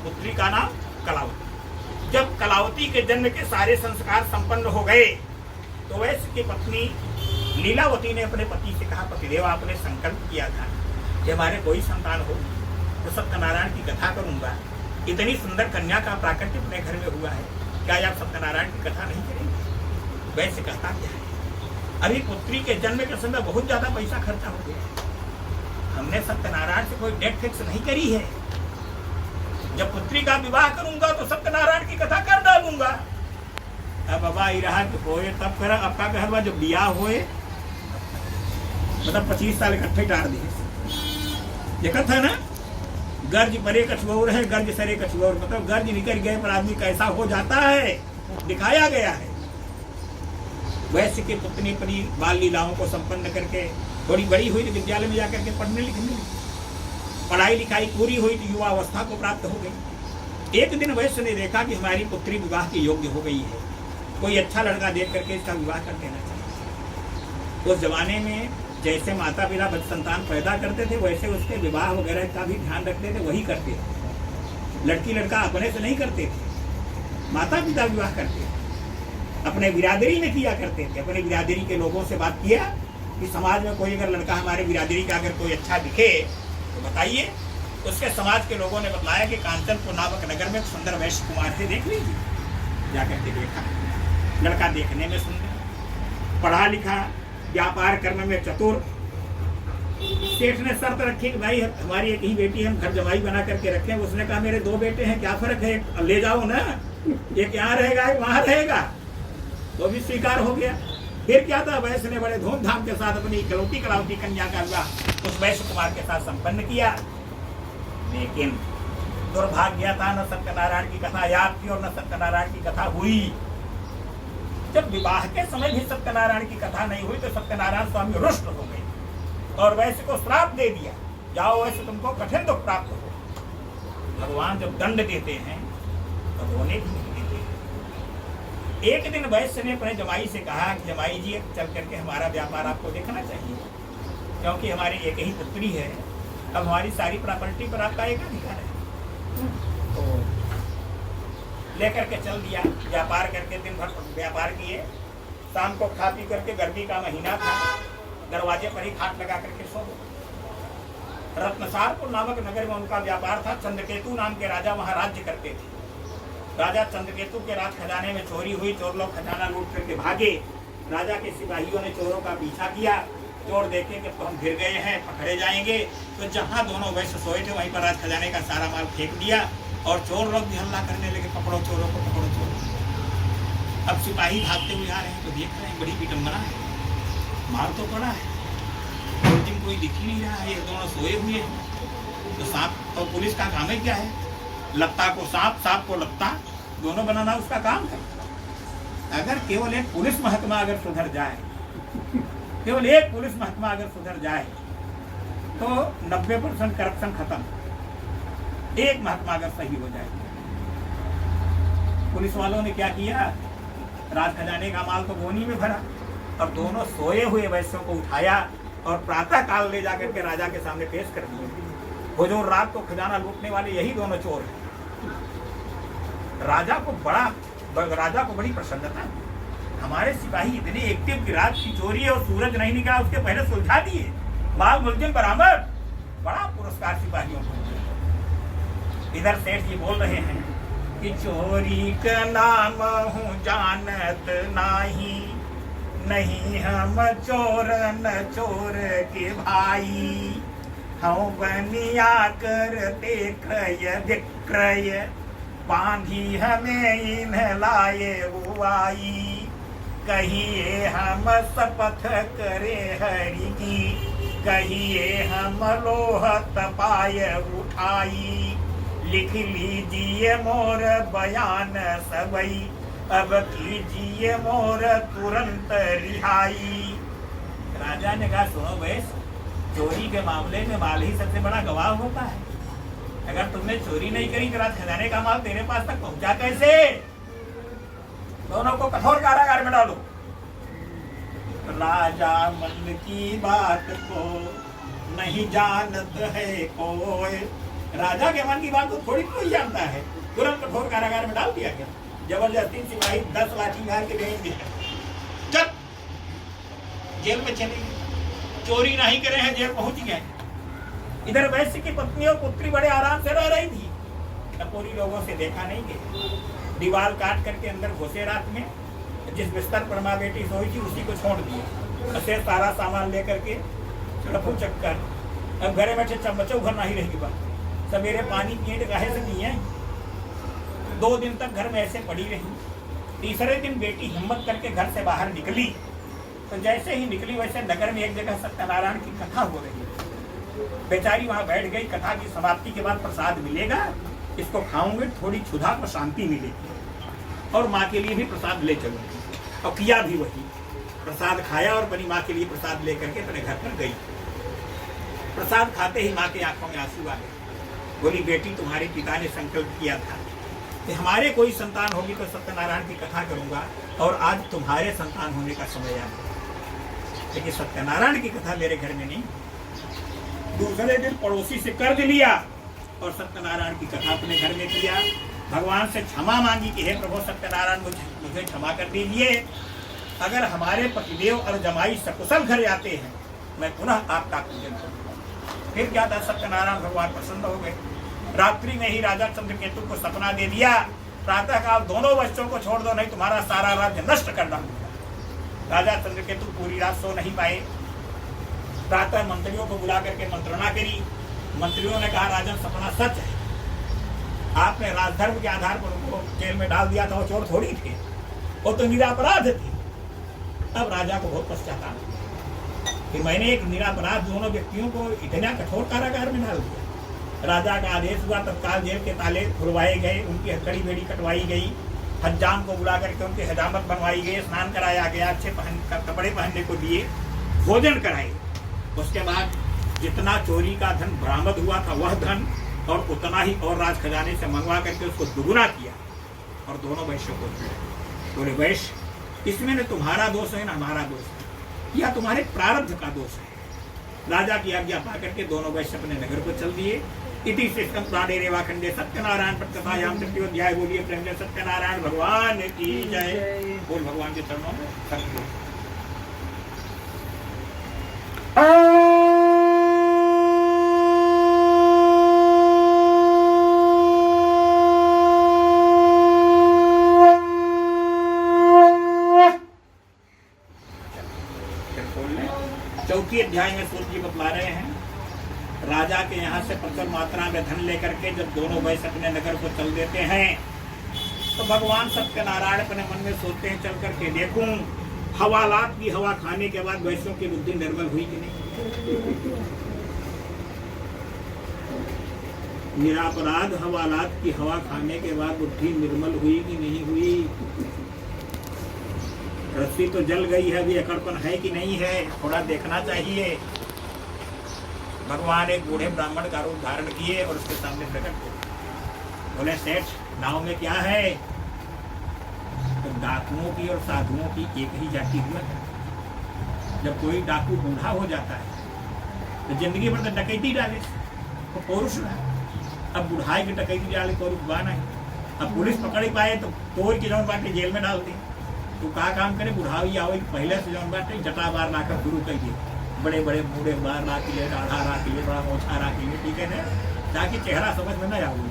पुत्री का नाम कलावती। जब कलावती के जन्म के सारे संस्कार संपन्न हो गए तो वैश्य की पत्नी लीलावती ने अपने पति से कहा, पतिदेव आपने संकल्प किया था कि हमारे कोई संतान हो तो सत्यनारायण की कथा करूंगा। इतनी सुंदर कन्या का प्राकट्य अपने घर में हुआ है, क्या आप सत्यनारायण की कथा नहीं करेंगे? वैसे कहता क्या है, अभी पुत्री के जन्म के समय बहुत ज्यादा पैसा खर्चा हो गया, हमने सत्यनारायण से कोई डेट फिक्स नहीं करी है। जब पुत्री का विवाह करूंगा तो सत्यनारायण की कथा कर डालूंगा। अब बाबा रहा कि होए तब करा, आपका घर बा जब बियाह होए मतलब 25 साल इकट्ठे डाल दिए। देखा था ना, गर्ज परे कछुआर है, गर्ज सरे कछुआर, मतलब गर्ज निकल गए पर आदमी कैसा हो जाता है दिखाया गया है। वैश्य की पुत्री अपनी बाल लीलाओं को संपन्न करके थोड़ी बड़ी हुई तो विद्यालय में जाकर के पढ़ने लिखने लगी। पढ़ाई लिखाई पूरी हुई तो युवा अवस्था को प्राप्त हो गई। एक दिन वैश्य ने देखा कि हमारी पुत्री विवाह के योग्य हो गई है, कोई अच्छा लड़का देख करके इसका विवाह कर देना चाहिए। उस जमाने में जैसे माता पिता संतान पैदा करते थे वैसे उसके विवाह वगैरह का भी ध्यान रखते थे, वही करते थे। लड़की लड़का अपने से नहीं करते थे, माता पिता विवाह करते थे, अपने बिरादरी में किया करते थे। अपने बिरादरी के लोगों से बात किया कि समाज में कोई अगर लड़का हमारे बिरादरी का अगर कोई अच्छा दिखे तो बताइए। उसके समाज के लोगों ने बताया कि कांचनपुर नामक नगर में सुंदर वैश्य कुमार से देख लीजिए। जाकर के देखा, लड़का देखने में सुंदर, पढ़ा लिखा, व्यापार करने में चतुर। सेठ ने शर्त रखी कि भाई हमारी एक ही बेटी है, हम घर जमाई बना करके रखें। उसने कहा मेरे 2 बेटे हैं, क्या फर्क है, ले जाओ ना, एक यहाँ रहेगा एक वहाँ रहेगा। तो भी स्वीकार हो गया। फिर क्या था, वैश्य ने बड़े धूमधाम के साथ अपनी इकलौती कलावती कन्या का विवाह उस वैश्य कुमार के साथ संपन्न किया। लेकिन दुर्भाग्य था, न सत्यनारायण की कथा याद थी और न सत्यनारायण की कथा हुई। जब विवाह के समय भी सत्यनारायण की कथा नहीं हुई तो सत्यनारायण स्वामी रुष्ट हो गए और वैश्य को श्राप दे दिया, जाओ वैसे तुमको कठिन दुख प्राप्त हो। भगवान जब दंड देते हैं तो रोने भी नहीं देते। एक दिन वैश्य ने अपने जमाई से कहा कि जमाई जी चल करके हमारा व्यापार आपको देखना चाहिए, क्योंकि हमारी एक ही पुत्री है, अब हमारी सारी प्रॉपर्टी पर आपका एक अधिकार है। तो लेकर के चल दिया, व्यापार करके दिन भर व्यापार किए। शाम को खा पी करके, गर्मी का महीना था, दरवाजे पर ही खाट लगा करके सो गए। रत्नसारपुर नामक नगर में उनका व्यापार था। चंद्रकेतु नाम के राजा वहां राज्य करते थे। राजा चंद्रकेतु के राज खजाने में चोरी हुई, चोर लोग खजाना लूट करके भागे। राजा के सिपाहियों ने चोरों का पीछा किया। चोर देखे कि तो हम घिर गए हैं, पकड़े जाएंगे, तो जहां दोनों वैश्य सोए थे वहीं पर राज खजाने का सारा माल फेंक दिया और चोर लोग भी हल्ला करने लगे, पकड़ो चोरों को, पकड़ो चोरों। अब सिपाही भागते हुए आ रहे हैं तो देख रहे हैं बड़ी विडंबना है, मार तो पड़ा है, लेकिन कोई दिख ही नहीं रहा है, ये दोनों सोए हुए हैं। तो सांप और पुलिस का काम है क्या है, लत्ता को सांप, सांप को लत्ता, दोनों बनाना उसका काम है। अगर केवल एक पुलिस महकमा अगर सुधर जाए, केवल एक पुलिस महकमा अगर सुधर जाए तो 90% करप्शन खत्म। एक महकमा अगर सही हो जाए। पुलिस वालों ने क्या किया, राज खजाने का माल तो गोनी में भरा और दोनों सोए हुए वैश्यों को उठाया और प्रातः काल ले जाकर के राजा के सामने पेश कर दिया। वो जो रात को खजाना लूटने वाले यही दोनों चोर हैं। राजा को बड़ी प्रसन्नता। हमारे सिपाही इतने एक्टिव कि रात की चोरी और सूरज नहीं निकला उसके पहले सुलझा दिए, माल मुलजिम बरामद। बड़ा पुरस्कार सिपाहियों को। इधर सेठ जी बोल रहे हैं कि चोरी का नाम हूँ जानत नहीं हम चोर न चोर के भाई, हम बनिया करते क्रय विक्रय, बांधी हमें इन लाए बुआई, कहिए हम शपथ करे हरि की, कहिए हम लोहत पाय उठाई, लिख लीजिए मोर बयान सबई, अब कीजिए मोर तुरंत रिहाई। राजा ने कहा सुनो बेश, चोरी के मामले में माल ही सबसे बड़ा गवाह होता है। अगर तुमने चोरी नहीं करी तो रात खजाने का माल तेरे पास तक पहुंचा कैसे? दोनों को कठोर कारागार में डालो। राजा मन की बात को नहीं जानत है कोई, राजा के मन की बात को थोड़ी कोई जानता है। तुरंत कठोर कारागार में डाल दिया गया। जबरदस्ती सिपाही 10 लाठी मार के भेज दिया, चल जेल में चले गए। चोरी नहीं करे हैं, जेल पहुंच गए। इधर वैश्य की पत्नी और पुत्री बड़े आराम से रह रही थी। टपोरी लोगों से देखा नहीं गया। दीवार काट करके अंदर घुसे रात में, जिस बिस्तर पर माँ बेटी सोई थी उसी को छोड़ दिया। ऐसे सारा सामान लेकर के लपू चक्कर, अब घरे बैठे चम्मचो घर नहीं रहेगी बात। सवेरे पानी पिए तो काहे से नहीं है। 2 दिन तक घर में ऐसे पड़ी रही। तीसरे दिन बेटी हिम्मत करके घर से बाहर निकली, तो जैसे ही निकली वैसे नगर में एक जगह सत्यनारायण की कथा हो रही है। बेचारी वहां बैठ गई। कथा की समाप्ति के बाद प्रसाद मिलेगा, इसको खाऊंगे, थोड़ी क्षुधा को शांति मिलेगी, और माँ के लिए भी प्रसाद ले चलूंगी। और किया भी वही, प्रसाद खाया और अपनी माँ के लिए प्रसाद लेकर के अपने घर पर गई। प्रसाद खाते ही माँ की आंखों में आंसू आ गए। बोली बेटी, तुम्हारे पिता ने संकल्प किया था कि हमारे कोई संतान होगी तो सत्यनारायण की कथा करूंगा, और आज तुम्हारे संतान होने का समय आ गया, लेकिन सत्यनारायण की कथा मेरे घर में नहीं। दूसरे दिन पड़ोसी से कर्ज लिया और सत्यनारायण की कथा अपने घर में किया। भगवान से क्षमा मांगी कि हे प्रभु सत्यनारायण, मुझे क्षमा कर दीजिए। अगर हमारे पतिदेव और जमाई सकुशल घर आते हैं, मैं पुनः आपका पूजन करूंगा। फिर क्या था, सत्यनारायण भगवान प्रसन्न हो गए। रात्रि में ही राजा चंद्रकेतु को सपना दे दिया, प्रातः काल दोनों बच्चों को छोड़ दो, नहीं तुम्हारा सारा राज्य नष्ट कर डालूंगा। राजा चंद्रकेतु पूरी रात सो नहीं पाए। प्रातः मंत्रियों को बुला करके मंत्रणा करी। मंत्रियों ने कहा राजन, सपना सच है, आपने राजधर्म के आधार पर उनको जेल में डाल दिया था, वो चोर थोड़ी थे, वो तो निरापराध थे। अब राजा को बहुत पश्चाताप कि मैंने एक निरापराध दोनों व्यक्तियों को इतना कठोर कारागार में डाल दिया। राजा का आदेश हुआ, तत्काल जेल के ताले खुलवाए गए, उनकी हथकड़ी बेड़ी कटवाई गई, हज्जाम को बुला करके उनकी हजामत बनवाई गई, स्नान कराया गया, अच्छे कपड़े पहनने को दिए, भोजन कराए। उसके बाद जितना चोरी का धन बरामद हुआ था वह धन और उतना ही और राज खजाने से मंगवा करके उसको दुगुना किया और दोनों वैश्यों को दिया। बोले वैश्य, इसमें न तुम्हारा दोष है न हमारा दोष है, या तुम्हारे प्रारब्ध का दोष है। राजा की आज्ञा पा करके दोनों वैश्य अपने नगर को चल दिए। इति श्रेष्ठम पुराणे रेवाखंडे सत्यनारायण पटकथायाम तृतीयोध्याय। बोलिए प्रेम से सत्यनारायण भगवान की जय। बोल भगवान के चरणों में सत्य। चौथी अध्याय में सूर्य जी बतला रहे हैं, राजा के यहाँ से प्रचुर मात्रा में धन लेकर के जब दोनों वैश्य अपने नगर को चल देते हैं, तो भगवान सत्यनारायण अपने मन में सोचते हैं चल करके देखूं हवालात की हवा खाने के बाद वैश्यों की बुद्धि निर्मल हुई कि नहीं। निरापराध हवालात की हवा खाने के बाद बुद्धि निर्मल हुई कि नहीं हुई। रस्सी तो जल गई है, अभी अकड़पन है कि नहीं है, थोड़ा देखना चाहिए। भगवान एक बूढ़े ब्राह्मण का रूप धारण किए और उसके सामने प्रकट हुए। बोले सेठ, नाव में क्या है? तो डाकुओं की और साधुओं की एक ही जाति हुआ है। जब कोई डाकू बूढ़ा हो जाता है तो जिंदगी भर तो डकैती डाले, वो पौरुष रहा। अब बुढ़ाई के टकैती डाले पौरुष बा नहीं। अब पुलिस पकड़ पाए तो तोड़ के जौन बाटे जेल में डाल दी। तो का काम करे बुढ़ाई आवे पहले से जौन बाटे जटा बार लाकर शुरू कर दिए, बड़े बड़े बूढ़े बार राख लिए, आधा राख लिए, बड़ा मोछा राख लिए, ठीक है ना, ताकि चेहरा समझ में न आवे।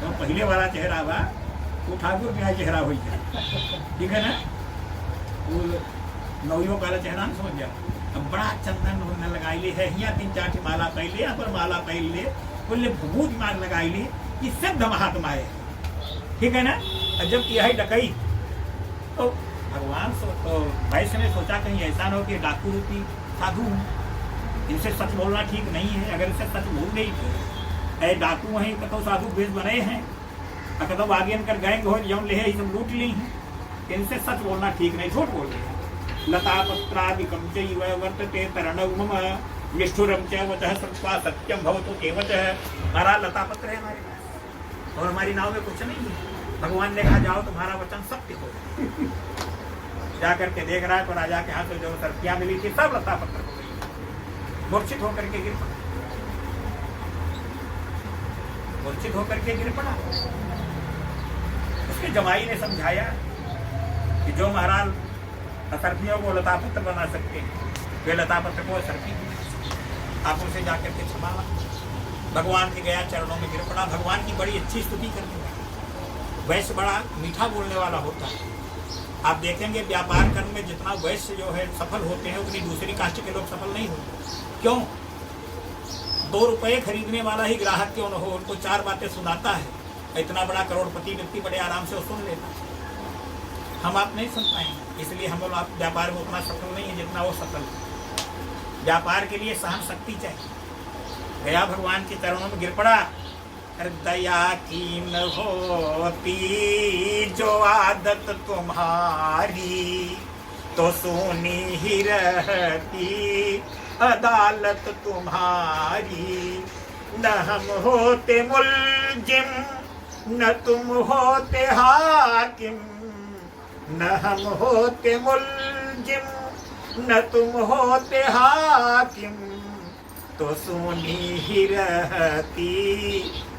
तो पहले वाला चेहरा बा वो ठाकुर का चेहरा हो जाए, ठीक है ना, वो नौयों वाला चेहरा न समझ जाओ। अब बड़ा चंदन उन्हें लगाई ले है, यहाँ 3-4 माला पहले, यहाँ पर माला पहले, बोले भभूत मार लगाई ले, ये सब महात्मा है, ठीक है ना। और जब किया है डकई तो भगवान वैश्य ने सोचा कहीं ऐसा न हो कि डाकू रूपी साधु, इनसे सच बोलना ठीक नहीं है। अगर इसे सच बोल गई तो ऐ डाकू हैं कतो साधु बेस बने हैं, कतो आगे इनकर गैंग हो जौन ले सब लूट ली हैं, इनसे सच बोलना ठीक नहीं, झूठ बोल रहे हैं। लता पत्रादिकं चैव वर्तते तरणं मम निष्ठुरं च वचः सत्वा सत्यं भवतु केवचः। हमारा लता पत्र है हमारे पास और हमारी नाव में कुछ नहीं है। भगवान ने कहा जाओ तुम्हारा वचन सत्य हो। जा करके देख रहा है तो राजा के हाथ में जो सर्पियां मिली थी सब लता पत्र हो गई, मूर्छित होकर के गिर पड़ा, मूर्छित होकर के गिर पड़ा। उसके जमाई ने समझाया कि जो महाराज सर्पियों को लता पत्र बना सकते हैं वे लता पत्र को सर्पी, आप उनसे जाकर के क्षमा। भगवान के गया चरणों में गिर पड़ा, भगवान की बड़ी अच्छी स्तुति करने लगा। वैश्य बड़ा मीठा बोलने वाला होता है। आप देखेंगे व्यापार करने में जितना वैश्य जो है सफल होते हैं उतनी दूसरी कास्ट के लोग सफल नहीं होते। क्यों? 2 रुपये खरीदने वाला ही ग्राहक क्यों न हो, उनको 4 बातें सुनाता है, इतना बड़ा करोड़पति व्यक्ति बड़े आराम से वो सुन लेता है। हम आप नहीं सुन पाएंगे, इसलिए हम लोग आप व्यापार में उतना सफल नहीं है जितना वो सफल है। व्यापार के लिए सहन शक्ति चाहिए। गया भगवान के चरणों में गिर पड़ा, दया की न होती जो आदत तुम्हारी तो सोनी ही रहती अदालत तुम्हारी। न हम होते मुलजिम न तुम होते हाकिम, न हम होते मुलजिम न तुम होते हाकिम तो सोनी ही रहती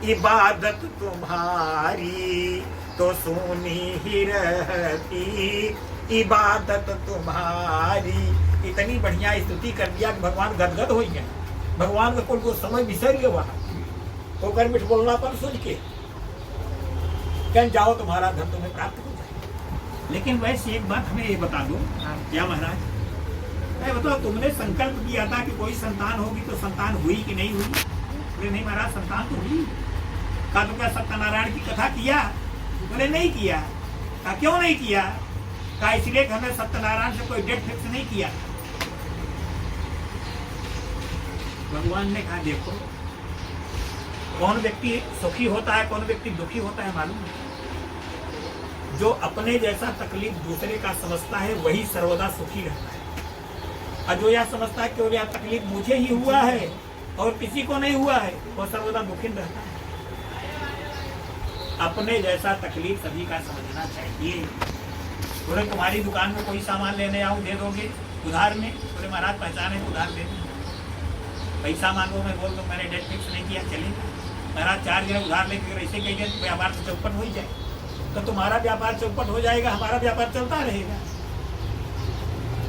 इबादत तुम्हारी, तो सोनी ही रहती इबादत तुम्हारी। इतनी बढ़िया स्तुति कर दिया कि भगवान गदगद हो गए। भगवान का कुल समय विसर गया वहाँ होकर मिठ बोलना पर सुन के कह जाओ तुम्हारा धन तुम्हें प्राप्त हो जाए। लेकिन वैसे एक बात हमें ये बता दो क्या महाराज, बताओ तुमने संकल्प किया था कि कोई संतान होगी तो संतान हुई कि नहीं हुई? बोले नहीं महाराज संतान तो हुई। कहा तो क्या सत्यनारायण की कथा किया? बोले नहीं किया। कहा क्यों नहीं किया? कहा इसलिए कि हमने सत्यनारायण से कोई डेट फिक्स नहीं किया। भगवान ने कहा देखो कौन व्यक्ति सुखी होता है कौन व्यक्ति दुखी होता है मालूम है? जो अपने जैसा तकलीफ दूसरे का समझता है वही सर्वदा सुखी रहता है, और जो यह समझता है कि यह तकलीफ मुझे ही हुआ है और किसी को नहीं हुआ है वो सर्वदा दुखी रहता है। अपने जैसा तकलीफ सभी का समझना चाहिए। बोले तुम्हारी दुकान में कोई सामान लेने आऊँ दे दोगे उधार में? बोले महाराज पहचान है उधार दे दूँ। पैसा मांगो मैं बोल दूँ मैंने डेट फिक्स नहीं किया चलेगा। महाराज 4 दिन उधार लेके अगर ऐसे कहेंगे तो व्यापार तो चौपट हो ही जाए, तो तुम्हारा व्यापार चौपट हो जाएगा, हमारा व्यापार चलता रहेगा।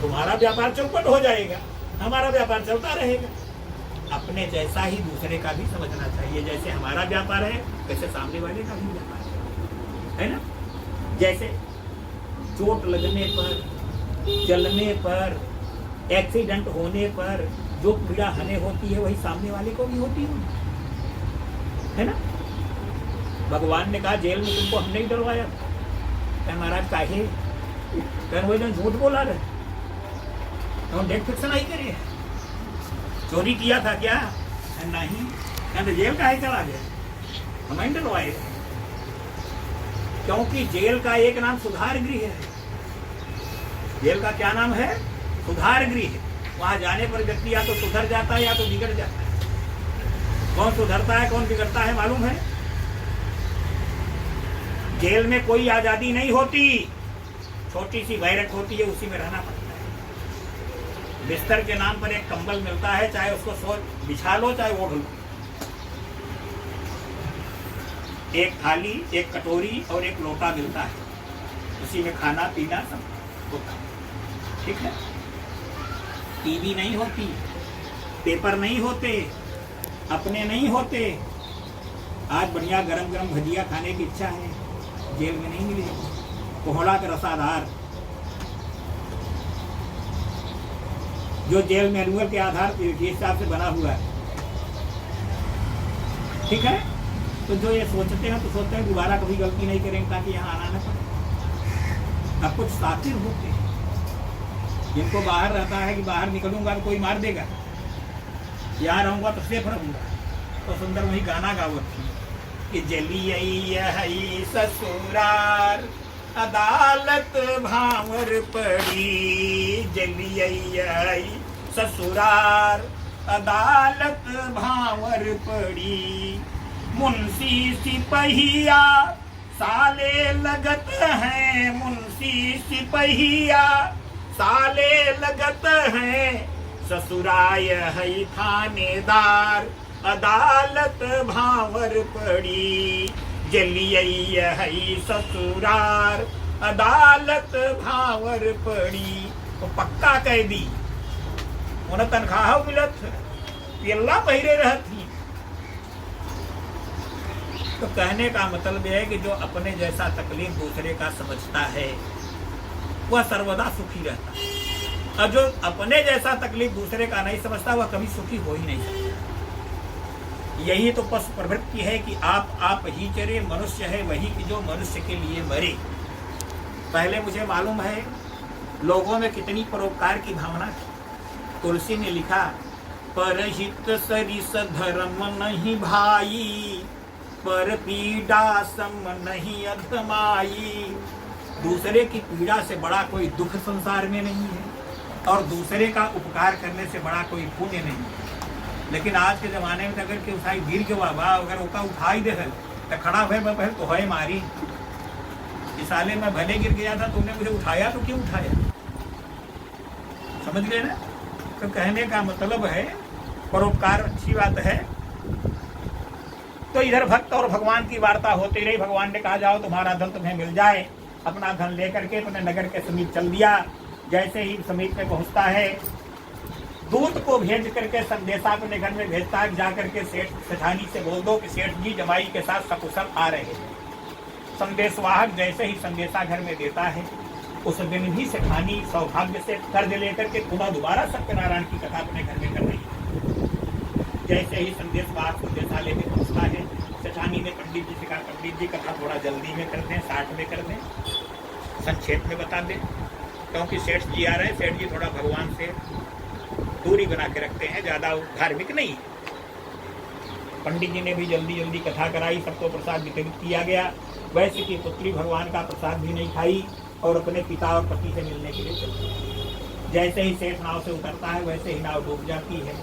तुम्हारा व्यापार चौपट हो जाएगा, हमारा व्यापार चलता रहेगा। अपने जैसा ही दूसरे का भी समझना चाहिए। जैसे हमारा व्यापार है वैसे सामने वाले का भी व्यापार है ना। जैसे चोट लगने पर, जलने पर, एक्सीडेंट होने पर जो पीड़ा हमें होती है वही सामने वाले को भी होती है ना। भगवान ने कहा जेल में तुमको हमने ही डलवाया था। महाराज काहे? वही जो झूठ बोला रहे तो डेट फिक्स नहीं करिए। चोरी किया था क्या? नहीं। तो जेल का ही चला गया, हम ही डलवाए। क्योंकि जेल का एक नाम सुधार गृह है। जेल का क्या नाम है? सुधार गृह। वहां जाने पर व्यक्ति या तो सुधर जाता है या तो बिगड़ जाता है। कौन सुधरता है कौन बिगड़ता है मालूम है? जेल में कोई आजादी नहीं होती, छोटी सी बैरक होती है, उसी में रहना पड़ता है। बिस्तर के नाम पर एक कंबल मिलता है, चाहे उसको सो बिछा लो चाहे ओढ़ लो, एक थाली, एक कटोरी और एक लोटा मिलता है, उसी में खाना पीना सब होता है, ठीक है। टीवी नहीं होती, पेपर नहीं होते, अपने नहीं होते। आज बढ़िया गरम गरम भजिया खाने की इच्छा है, जेल में नहीं मिलेगी। कोहड़ा का रसाधार जो जेल मैनुअल के आधार के हिसाब से बना हुआ है, ठीक है। तो जो ये सोचते हैं तो सोचते हैं दोबारा कभी गलती नहीं करेंगे ताकि यहाँ आना न पड़े। अब कुछ साथी होते हैं जिनको बाहर रहता है कि बाहर निकलूंगा तो कोई मार देगा, यहाँ रहूंगा तो सेफ रहूंगा। तो सुंदर वही गाना गावत थी कि जलिए ससुरार अदालत भावर पड़ी, जलिए ससुरार अदालत भावर पड़ी। मुंशी सिपहिया साले लगत हैं, मुंशी सिपहिया साले लगत हैं। ससुराय है थानेदार अदालत भावर पड़ी, जलिए है ससुरार अदालत भावर पड़ी। तो पक्का कैदी उन्हें तनख्वाह मिलत, पिल्ला पहिरे रहती। तो कहने का मतलब यह है कि जो अपने जैसा तकलीफ दूसरे का समझता है वह सर्वदा सुखी रहता है, और जो अपने जैसा तकलीफ दूसरे का नहीं समझता वह कभी सुखी हो ही नहीं सकता। यही तो पशु प्रवृत्ति है कि आप ही चरे, मनुष्य है वही कि जो मनुष्य के लिए मरे। पहले मुझे मालूम है लोगों में कितनी परोपकार की भावना थी। तुलसी ने लिखा, परहित सरिस धर्म नहीं भाई, पर पीड़ा सम नहीं अधमाई। दूसरे की पीड़ा से बड़ा कोई दुख संसार में नहीं है, और दूसरे का उपकार करने से बड़ा कोई पुण्य नहीं है। लेकिन आज के जमाने में अगर के उठाई गिर के बाबा अगर उसका उठाई दे तो खड़ा हुए मैं पहले तो है मारी। इस साले में भले गिर गया था, तुमने मुझे उठाया तो क्यों उठाया? समझ गए ना? तो कहने का मतलब है परोपकार अच्छी बात है। तो इधर भक्त और भगवान की वार्ता होती रही। भगवान ने कहा जाओ तुम्हारा धन तुम्हें मिल जाए। अपना धन लेकर के अपने नगर के समीप चल दिया। जैसे ही समीप में पहुंचता है, दूत को भेज करके संदेशा अपने घर में भेजता है, जाकर के सेठ सेठानी से बोल दो कि सेठ जी जमाई के साथ सकुशल आ रहे हैं। संदेशवाहक जैसे ही संदेशा घर में देता है, उस दिन भी सेठानी सौभाग्य से कर्ज लेकर के पुनः दोबारा सत्यनारायण की कथा अपने घर में कर रही है। जैसे ही संदेशवाहक संदेशा लेकर पहुंचता है, सेठानी ने पंडित जी से कहा, पंडित जी कथा थोड़ा जल्दी में कर दें, 60 में कर दें, संक्षेप में बता दें, क्योंकि सेठ जी आ रहे हैं। सेठ जी थोड़ा भगवान से दूरी बना के रखते हैं, ज्यादा धार्मिक नहीं। पंडित जी ने भी जल्दी जल्दी कथा कराई, सबको प्रसाद वितरित किया गया। वैसे की पुत्री भगवान का प्रसाद भी नहीं खाई और अपने पिता और पति से मिलने के लिए चलती। जैसे ही सेठ नाव से उतरता है, वैसे ही नाव डूब जाती है।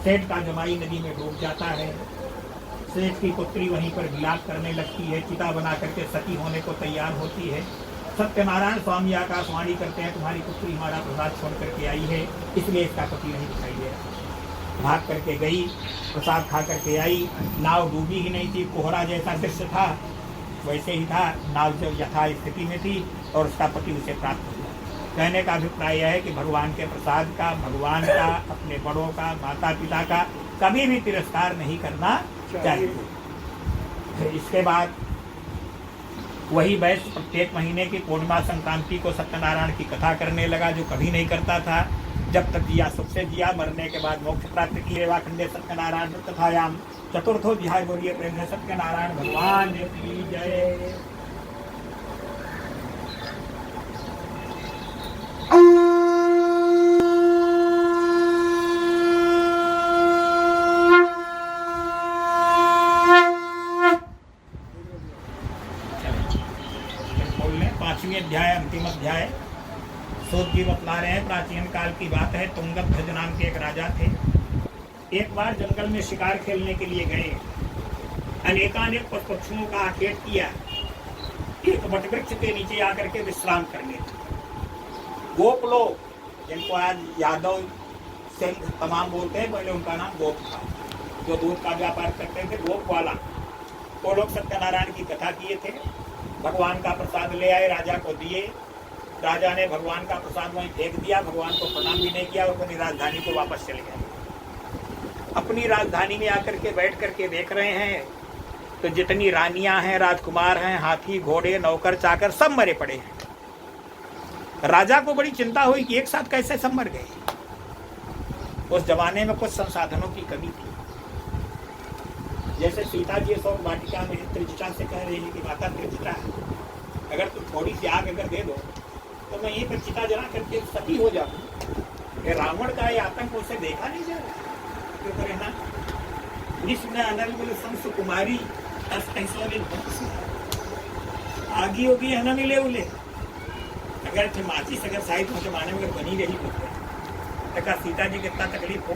सेठ का जमाई नदी में डूब जाता है। सेठ की पुत्री वहीं पर विलाप करने लगती है, चिता बना करके सती होने को तैयार होती है। सत्यनारायण स्वामी आकाशवाणी करते हैं, तुम्हारी पुत्री हमारा प्रसाद छोड़ करके आई है, इसलिए इसका पति नहीं दिखाई दे रहा। भाग करके गई, प्रसाद खा करके आई। नाव डूबी ही नहीं थी, कोहरा जैसा दृश्य था वैसे ही था। नाव जो यथा स्थिति में थी और उसका पति उसे प्राप्त हुआ। कहने का अभिप्राय यह है कि भगवान के प्रसाद का, भगवान का, अपने बड़ों का, माता पिता का कभी भी तिरस्कार नहीं करना चाहिए। फिर इसके बाद वही वैश्य प्रत्येक महीने की पूर्णिमा संक्रांति को सत्यनारायण की कथा करने लगा, जो कभी नहीं करता था। जब तक जिया सुख से जिया, मरने के बाद मोक्ष प्राप्त किए। वाखंडे सत्यनारायण कथायाम चतुर्थो अध्याय बोलिए प्रेम से सत्यनारायण भगवान की जय। अध्याय अंतिम अध्याय सूत जी बतला रहे हैं। प्राचीन काल की बात है। तुंगध्वज नाम के एक राजा थे। एक बार जंगल में शिकार खेलने के लिए गए। अनेकानेक पशु पक्षियों का आखेट किया। एक वटवृक्ष के नीचे आकर के विश्राम करने। गोप लोग, जिनको आज यादव से तमाम बोलते हैं, पहले उनका नाम गोप था। जो दूध का व्यापार करते थे, गोप वाला, वो लोग सत्यनारायण की कथा किए थे, भगवान का प्रसाद ले आए, राजा को दिए। राजा ने भगवान का प्रसाद वहीं फेंक दिया, भगवान को प्रणाम भी नहीं किया और अपनी राजधानी को वापस चले गए। अपनी राजधानी में आकर के बैठ करके देख रहे हैं तो जितनी रानियां हैं, राजकुमार हैं, हाथी घोड़े नौकर चाकर सब मरे पड़े हैं। राजा को बड़ी चिंता हुई कि एक साथ कैसे सब मर गए। उस जमाने में कुछ संसाधनों की कमी थी। जैसे सीता जी शोक वाटिका में त्रिजटा से कह रही है कि माता त्रिजटा, अगर तुम थोड़ी सी आग अगर दे दो तो मैं यहीं पर चिता जला करके सती हो जाऊं। ये रावण का ये आतंक उसे देखा नहीं जा रहा क्यों करे ना। कुमारी आगी होगी है ना मिले उले। अगर थे माचिस अगर साहित्य में जमाने में बनी रही तो सीता जी कितना तकलीफ हो।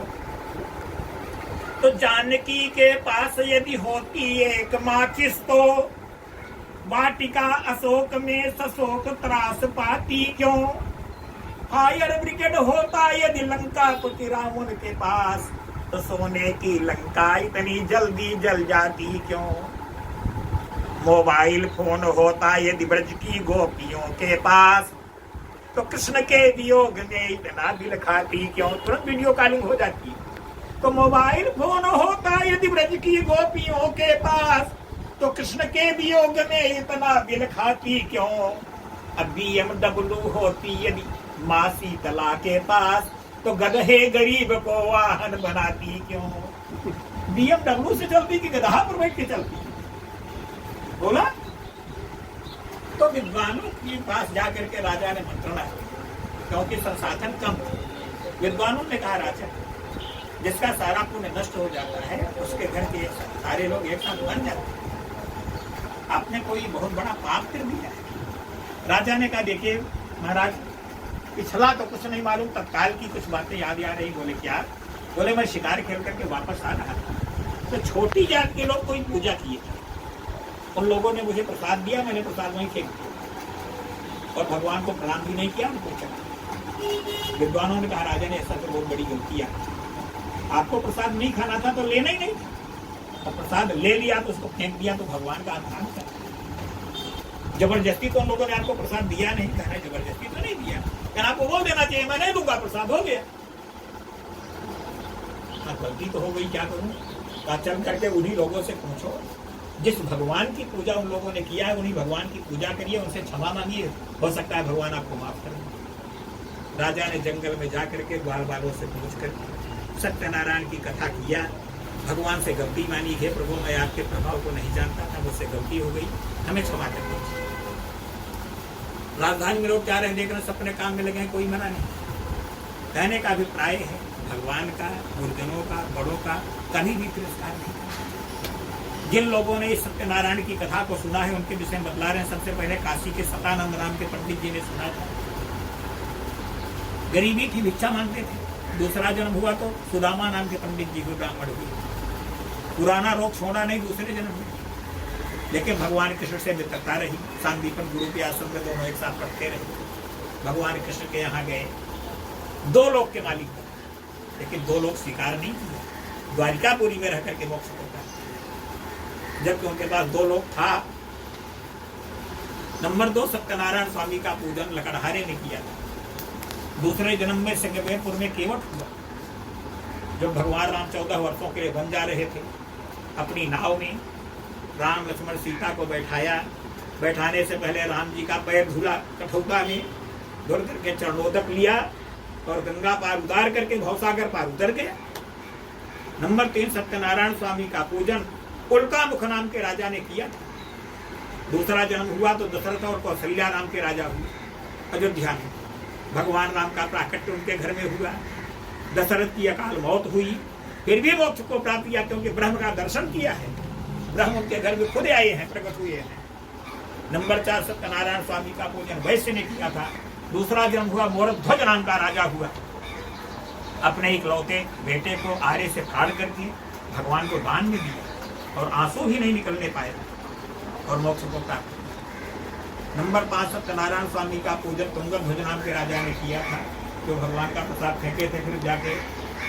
तो जानकी के पास यदि होती एक माचिस तो वाटिका अशोक में सशोक त्रास पाती क्यों। फायर ब्रिगेड होता यदि लंका पति रावण के पास तो सोने की लंका इतनी जल्दी जल जाती क्यों। मोबाइल फोन होता यदि ब्रज की गोपियों के पास तो कृष्ण के वियोग में इतना दिल खाती क्यों। तुरंत वीडियो कॉलिंग हो जाती है। तो मोबाइल फोन होता यदि ब्रज की गोपियों के पास तो कृष्ण के वियोग में इतना दिल खाती क्यों। अब BMW होती यदि माँ शीतला के पास तो गधे गरीब को वाहन बनाती क्यों। BMW से चलती कि गधा पर बैठ के चलती बोला। तो विद्वानों के पास जाकर के राजा ने मंत्रणा की, क्योंकि संसाधन कम थे। विद्वानों ने कहा राजा जिसका सारा पुण्य नष्ट हो जाता है उसके घर के सारे लोग एक साथ बन जाते हैं। आपने कोई बहुत बड़ा पाप कर दिया है। राजा ने कहा देखिए महाराज पिछला तो कुछ नहीं मालूम, तत्काल की कुछ बातें याद आ रही। बोले क्या। बोले मैं शिकार खेल करके वापस आ रहा था तो छोटी जात के लोग कोई पूजा किए थे, उन लोगों ने मुझे प्रसाद दिया, मैंने प्रसाद वहीं फेंक दिया और भगवान को प्रणाम भी नहीं किया, उनको चढ़ा। विद्वानों ने कहा राजा ने ऐसा तो बहुत बड़ी गलती है, आपको प्रसाद नहीं खाना था तो लेना ही नहीं था, और प्रसाद ले लिया तो उसको फेंक दिया तो भगवान का अपमान कर। जबरदस्ती तो उन लोगों ने आपको प्रसाद दिया नहीं, कहना जबरदस्ती तो नहीं दिया, कहना आपको बोल देना चाहिए मैं नहीं दूंगा प्रसाद, हो गया। गलती तो हो गई, क्या करूं। चल करके उन्हीं लोगों से पूछो जिस भगवान की पूजा उन लोगों ने किया है, उन्हीं भगवान की पूजा करिए, उनसे क्षमा मांगिए, हो सकता है भगवान आपको माफ कर दे। राजा ने जंगल में जाकर के ग्वाल बालों से पूछ कर सत्यनारायण की कथा किया, भगवान से गलती मानी, हे प्रभु मैं आपके प्रभाव को नहीं जानता था, मुझसे गलती हो गई, हमें क्षमा कर दीजिए। राजधानी में लोग क्या रहे देख रहे, सपने काम में लगे हैं, कोई मना नहीं। कहने का अभिप्राय है भगवान का, गुरुजनों का, बड़ों का कभी भी तिरस्कार नहीं। जिन लोगों ने इस सत्यनारायण की कथा को सुना है उनके विषय में बतला रहे हैं। सबसे पहले काशी के सतानंद नाम के पंडित जी ने सुना था, गरीबी की भिक्षा मांगते थे। दूसरा जन्म हुआ तो सुदामा नाम के पंडित जी हुए, ब्राह्मण हुए। पुराना रोग छोड़ा नहीं, दूसरे जन्म हुए, लेकिन भगवान कृष्ण से मित्रता रही। सांदीपन गुरु के आश्रम में दोनों एक साथ पढ़ते रहे। भगवान कृष्ण के यहाँ गए, 2 लोक के मालिक बने, लेकिन 2 लोग स्वीकार नहीं किए। द्वारिकापुरी में रह करके मोक्ष होता, जबकि उनके पास 2 लोग था। नंबर 2 सत्यनारायण स्वामी का पूजन लकड़हारे ने किया था। दूसरे जन्म में सिंगवेरपुर में केवट हुआ, जब भगवान राम 14 वर्षों के लिए बन जा रहे थे। अपनी नाव में राम लक्ष्मण सीता को बैठाया, बैठाने से पहले राम जी का पैर धुला कठौता में, धुल करके चरणोदक लिया और गंगा पार उतार करके भवसागर पार उतर गया। नंबर 3 सत्यनारायण स्वामी का पूजन उल्का मुख नाम के राजा ने किया था। दूसरा जन्म हुआ तो दशरथ और कौशल्या नाम के राजा हुए अयोध्या में। भगवान राम का प्राकट्य उनके घर में हुआ। दशरथ की अकाल मौत हुई, फिर भी मोक्ष को प्राप्त किया, क्योंकि ब्रह्म का दर्शन किया है। ब्रह्म उनके घर में खुद आए हैं, प्रकट हुए हैं। नंबर 4 सत्यनारायण स्वामी का पूजन वैश्य ने किया था। दूसरा जन्म हुआ मोरध्वज नाम का राजा हुआ। अपने इकलौते बेटे को आरे से फाड़ करके भगवान को दान में दिया और आंसू भी नहीं निकलने पाए और मोक्ष को प्राप्त किया। नंबर 5 सत्यनारायण स्वामी का पूजन तुंगध्वज नाम के राजा ने किया था, जो भगवान का प्रसाद फेंके थे, फिर जाके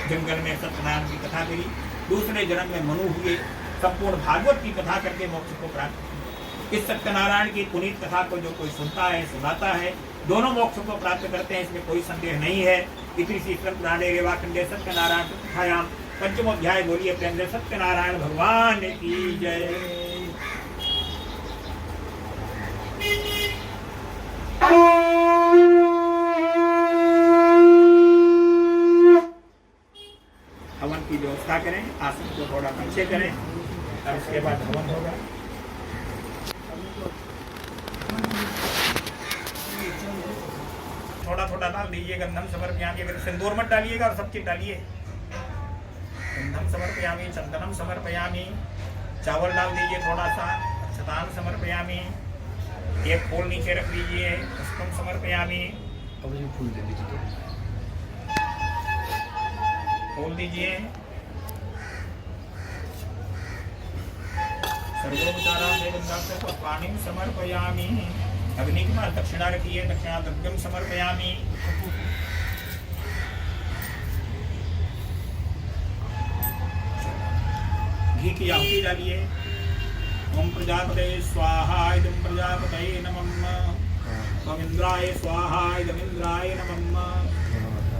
जंगल में सत्यनारायण की कथा करी। दूसरे जन्म में मनु हुए, संपूर्ण भागवत की कथा करके मोक्ष को प्राप्त किया। इस सत्यनारायण की पुनीत कथा को जो कोई सुनता है, सुनाता है, दोनों मोक्ष को प्राप्त करते हैं, इसमें कोई संदेह नहीं है। इति श्री पुराणे रेवाखंडे सत्यनारायण कथायां पंचमोध्याय। बोलिए प्रेम से सत्यनारायण भगवान की जय। हवन की व्यवस्था करें, आसन को थोड़ा पीछे करें और उसके बाद हवन होगा। थोड़ा थोड़ा डाल दीजिए। गंधम समर्पयामि, अगर सिंदूर मत डालिएगा और सब चीज डालिए। गंधम समर्पयामि, चंदनम समर्पयामि, चावल डाल दीजिए थोड़ा सा। अक्षतान समर्पयामि, एक फूल नीचे रख लीजिए। पुष्पम समर्पयामि, फूल दे दीजिए। फूल दीजिए। सर्वोपचारां देवं पुष्पाणि समर्पयामि। अग्नि के पास दक्षिणा रखिए। दक्षिणा द्रव्यम समर्पयामि। घी की आहुति डालिए। ओम प्रजापते स्वाहा इदं प्रजापतये नमः। ओम इंद्राय स्वाहा इदं इंद्राय नमः।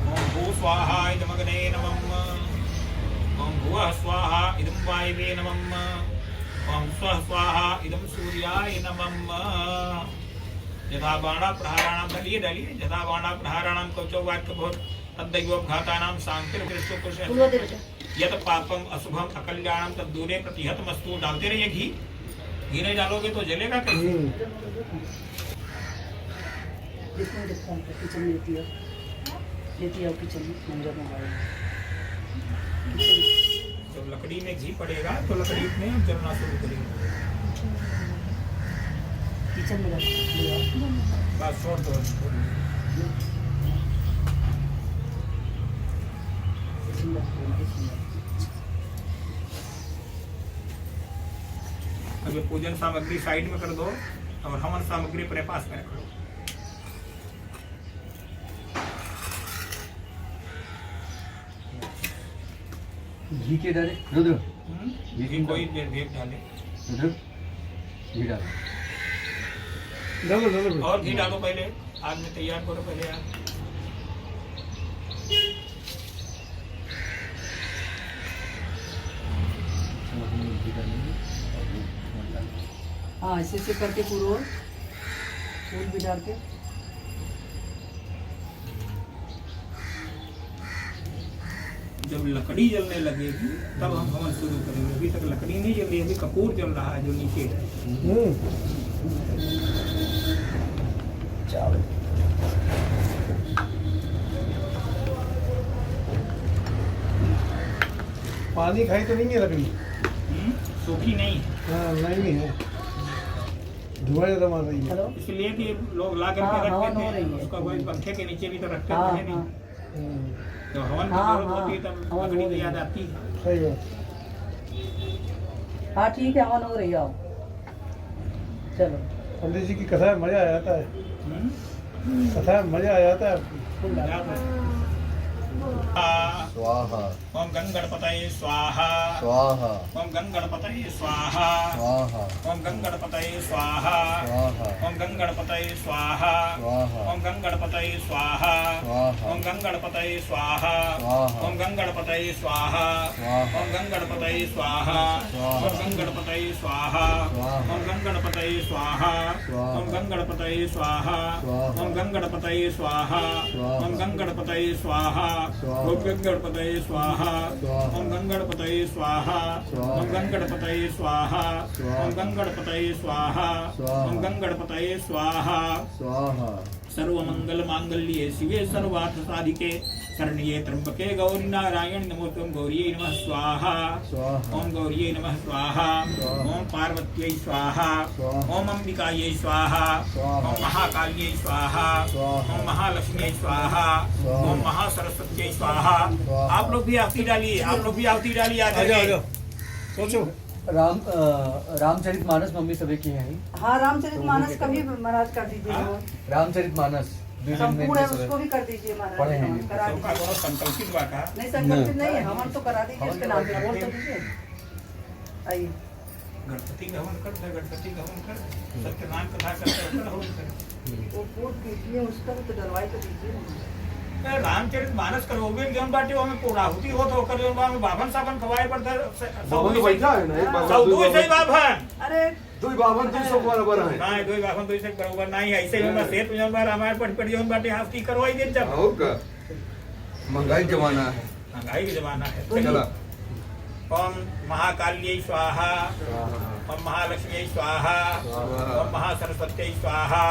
ओम भू स्वाहा इदं अग्ने नमः। ओम भुवः स्वाहा इदं वायवे नमः। ओम स्वः स्वाहा इदं सूर्याय नमः। यथा बाणा प्रहाराणाम डालिए डालिए। यथा बाणा प्रहाराणाम कवचो वाक्य बहुत तद्दैवोपघातानां शांतिर्कृष्ण पुरुष यत पापम अशुभम अकल्याणम तद्दूरे प्रतिहतमस्तु। डालते रहिए घी। घी नहीं डालोगे तो जलेगा कैसे? किचन लेती है किचन में मंजर में। जब लकड़ी में घी पड़ेगा तो लकड़ी में जलना शुरू करेगा। किचन में रख बस छोड़ दो। अब ये पूजन सामग्री साइड में कर दो और हवन सामग्री अपने पास में रख लो। घी के डाले रुद्र, घी कोई भेद डाले। रुद्र घी डाले। और घी डालो पहले। आग में तैयार करो पहले आप। हाँ ऐसे करके पूरा फूल भी डाल के। जब लकड़ी जलने लगेगी तब हम हवन शुरू करेंगे। अभी तक लकड़ी नहीं जल रही, अभी कपूर जल रहा है जो नीचे है। पानी खाई तो नहीं है लकड़ी? सूखी नहीं। हाँ नहीं है, धुआं ज्यादा मार रही है। हेलो। इसलिए कि लोग ला करके हाँ, रख हवन देते हो रही हैं। है। उसका कोई पंखे के नीचे भी तो रखते हाँ, हैं नहीं। हाँ। तो हवन की हाँ, जरूरत होती है हाँ, तब हवन लकड़ी हो की रही याद है। आती है। सही बात। हाँ ठीक है हवन हो रही है। आओ चलो। पंडित जी की कथा में मजा आ जाता है। हम्म? कथा में मजा आ जाता है। फूल डाल याद है। स्वाहा ओम गं गणपतये स्वाहा। स्वाहा ओम गं गणपतये स्वाहा। स्वाहा ओम गं गणपतये स्वाहा। स्वाहा ओम गं गणपतये स्वाहा। स्वाहा ओम गं गणपतये स्वाहा। स्वाहा ओम गं गणपतये स्वाहा। स्वाहा ओम गं गणपतये स्वाहा। स्वाहा ओम गं गणपतये स्वाहा। ओम गं गणपतये स्वाहा। ओम गं गणपतये स्वाहा। ओम गं गणपतये स्वाहा। ओम गं गणपतये स्वाहा। ओम गं गणपतये स्वाहा। ओम गं गणपतये स्वाहा। ओम गं गणपतये स्वाहा। ओम गं गणपतये स्वाहा। ओम गं गणपतये स्वाहा। ओम गं गणपतये स्वाहा। स्वाहा सर्वमंगल मांगल्ये शिवे सर्वार्थ साधिके शरण्ये त्र्यंबके गौरी नारायण नमोस्तुं गौरीयै नमः स्वाहा। स्वाहा ओम गौरीयै नमः स्वाहा। ओम पार्वत्यै स्वाहा। ओम अंबिकायै स्वाहा। ओम महाकाल्यै स्वाहा। ओम महालक्ष्म्यै स्वाहा। ओम महासरस्वत्यै स्वाहा। आप लोग भी आहुति डालिए। आप लोग भी आहुति डालिए। आगे सोचो। रामचरितमानस मम्मी सभी की है। हाँ रामचरितमानस का भी महाराज कर दीजिए। रामचरितमानस संपूर्ण है उसको भी कर दीजिए महाराज। पढ़े हैं। हवन करा सबका दीजिए। कोनो संकल्पित बात है। नहीं संकल्पित नहीं है, हवन तो करा दीजिए। उसके नाम पे बोल तो दीजिए। आइए। गणपति का हवन कर दे, गणपति का हवन कर दे, सत्यनारायण कथा करते हुए हवन कर। वो फूट पीटिए उसका तो डलवाई तो दीजिए ना। रामचरित मानस करोगे जौन बाटे हमें पूर्णाहुति हो तो कर जौन में बाभन साबन खवाए पड़ता बावन तो बैठा है ना, एक बाबा सब दो दो सही बावन। बाभन अरे दो बावन 200 बराबर है। ना दो बाभन दो से बराबर नहीं ऐसे ही मैं सेठ जौन बार हमारे पढ़ जौन बाटे हाथी करवाई दे जब और का महंगाई जमाना है। महंगाई का जमाना है। चला ओम महाकाल्यै स्वाहा, ओम महालक्ष्मी स्वाहा, ओम महासरस्वत्यै स्वाहा,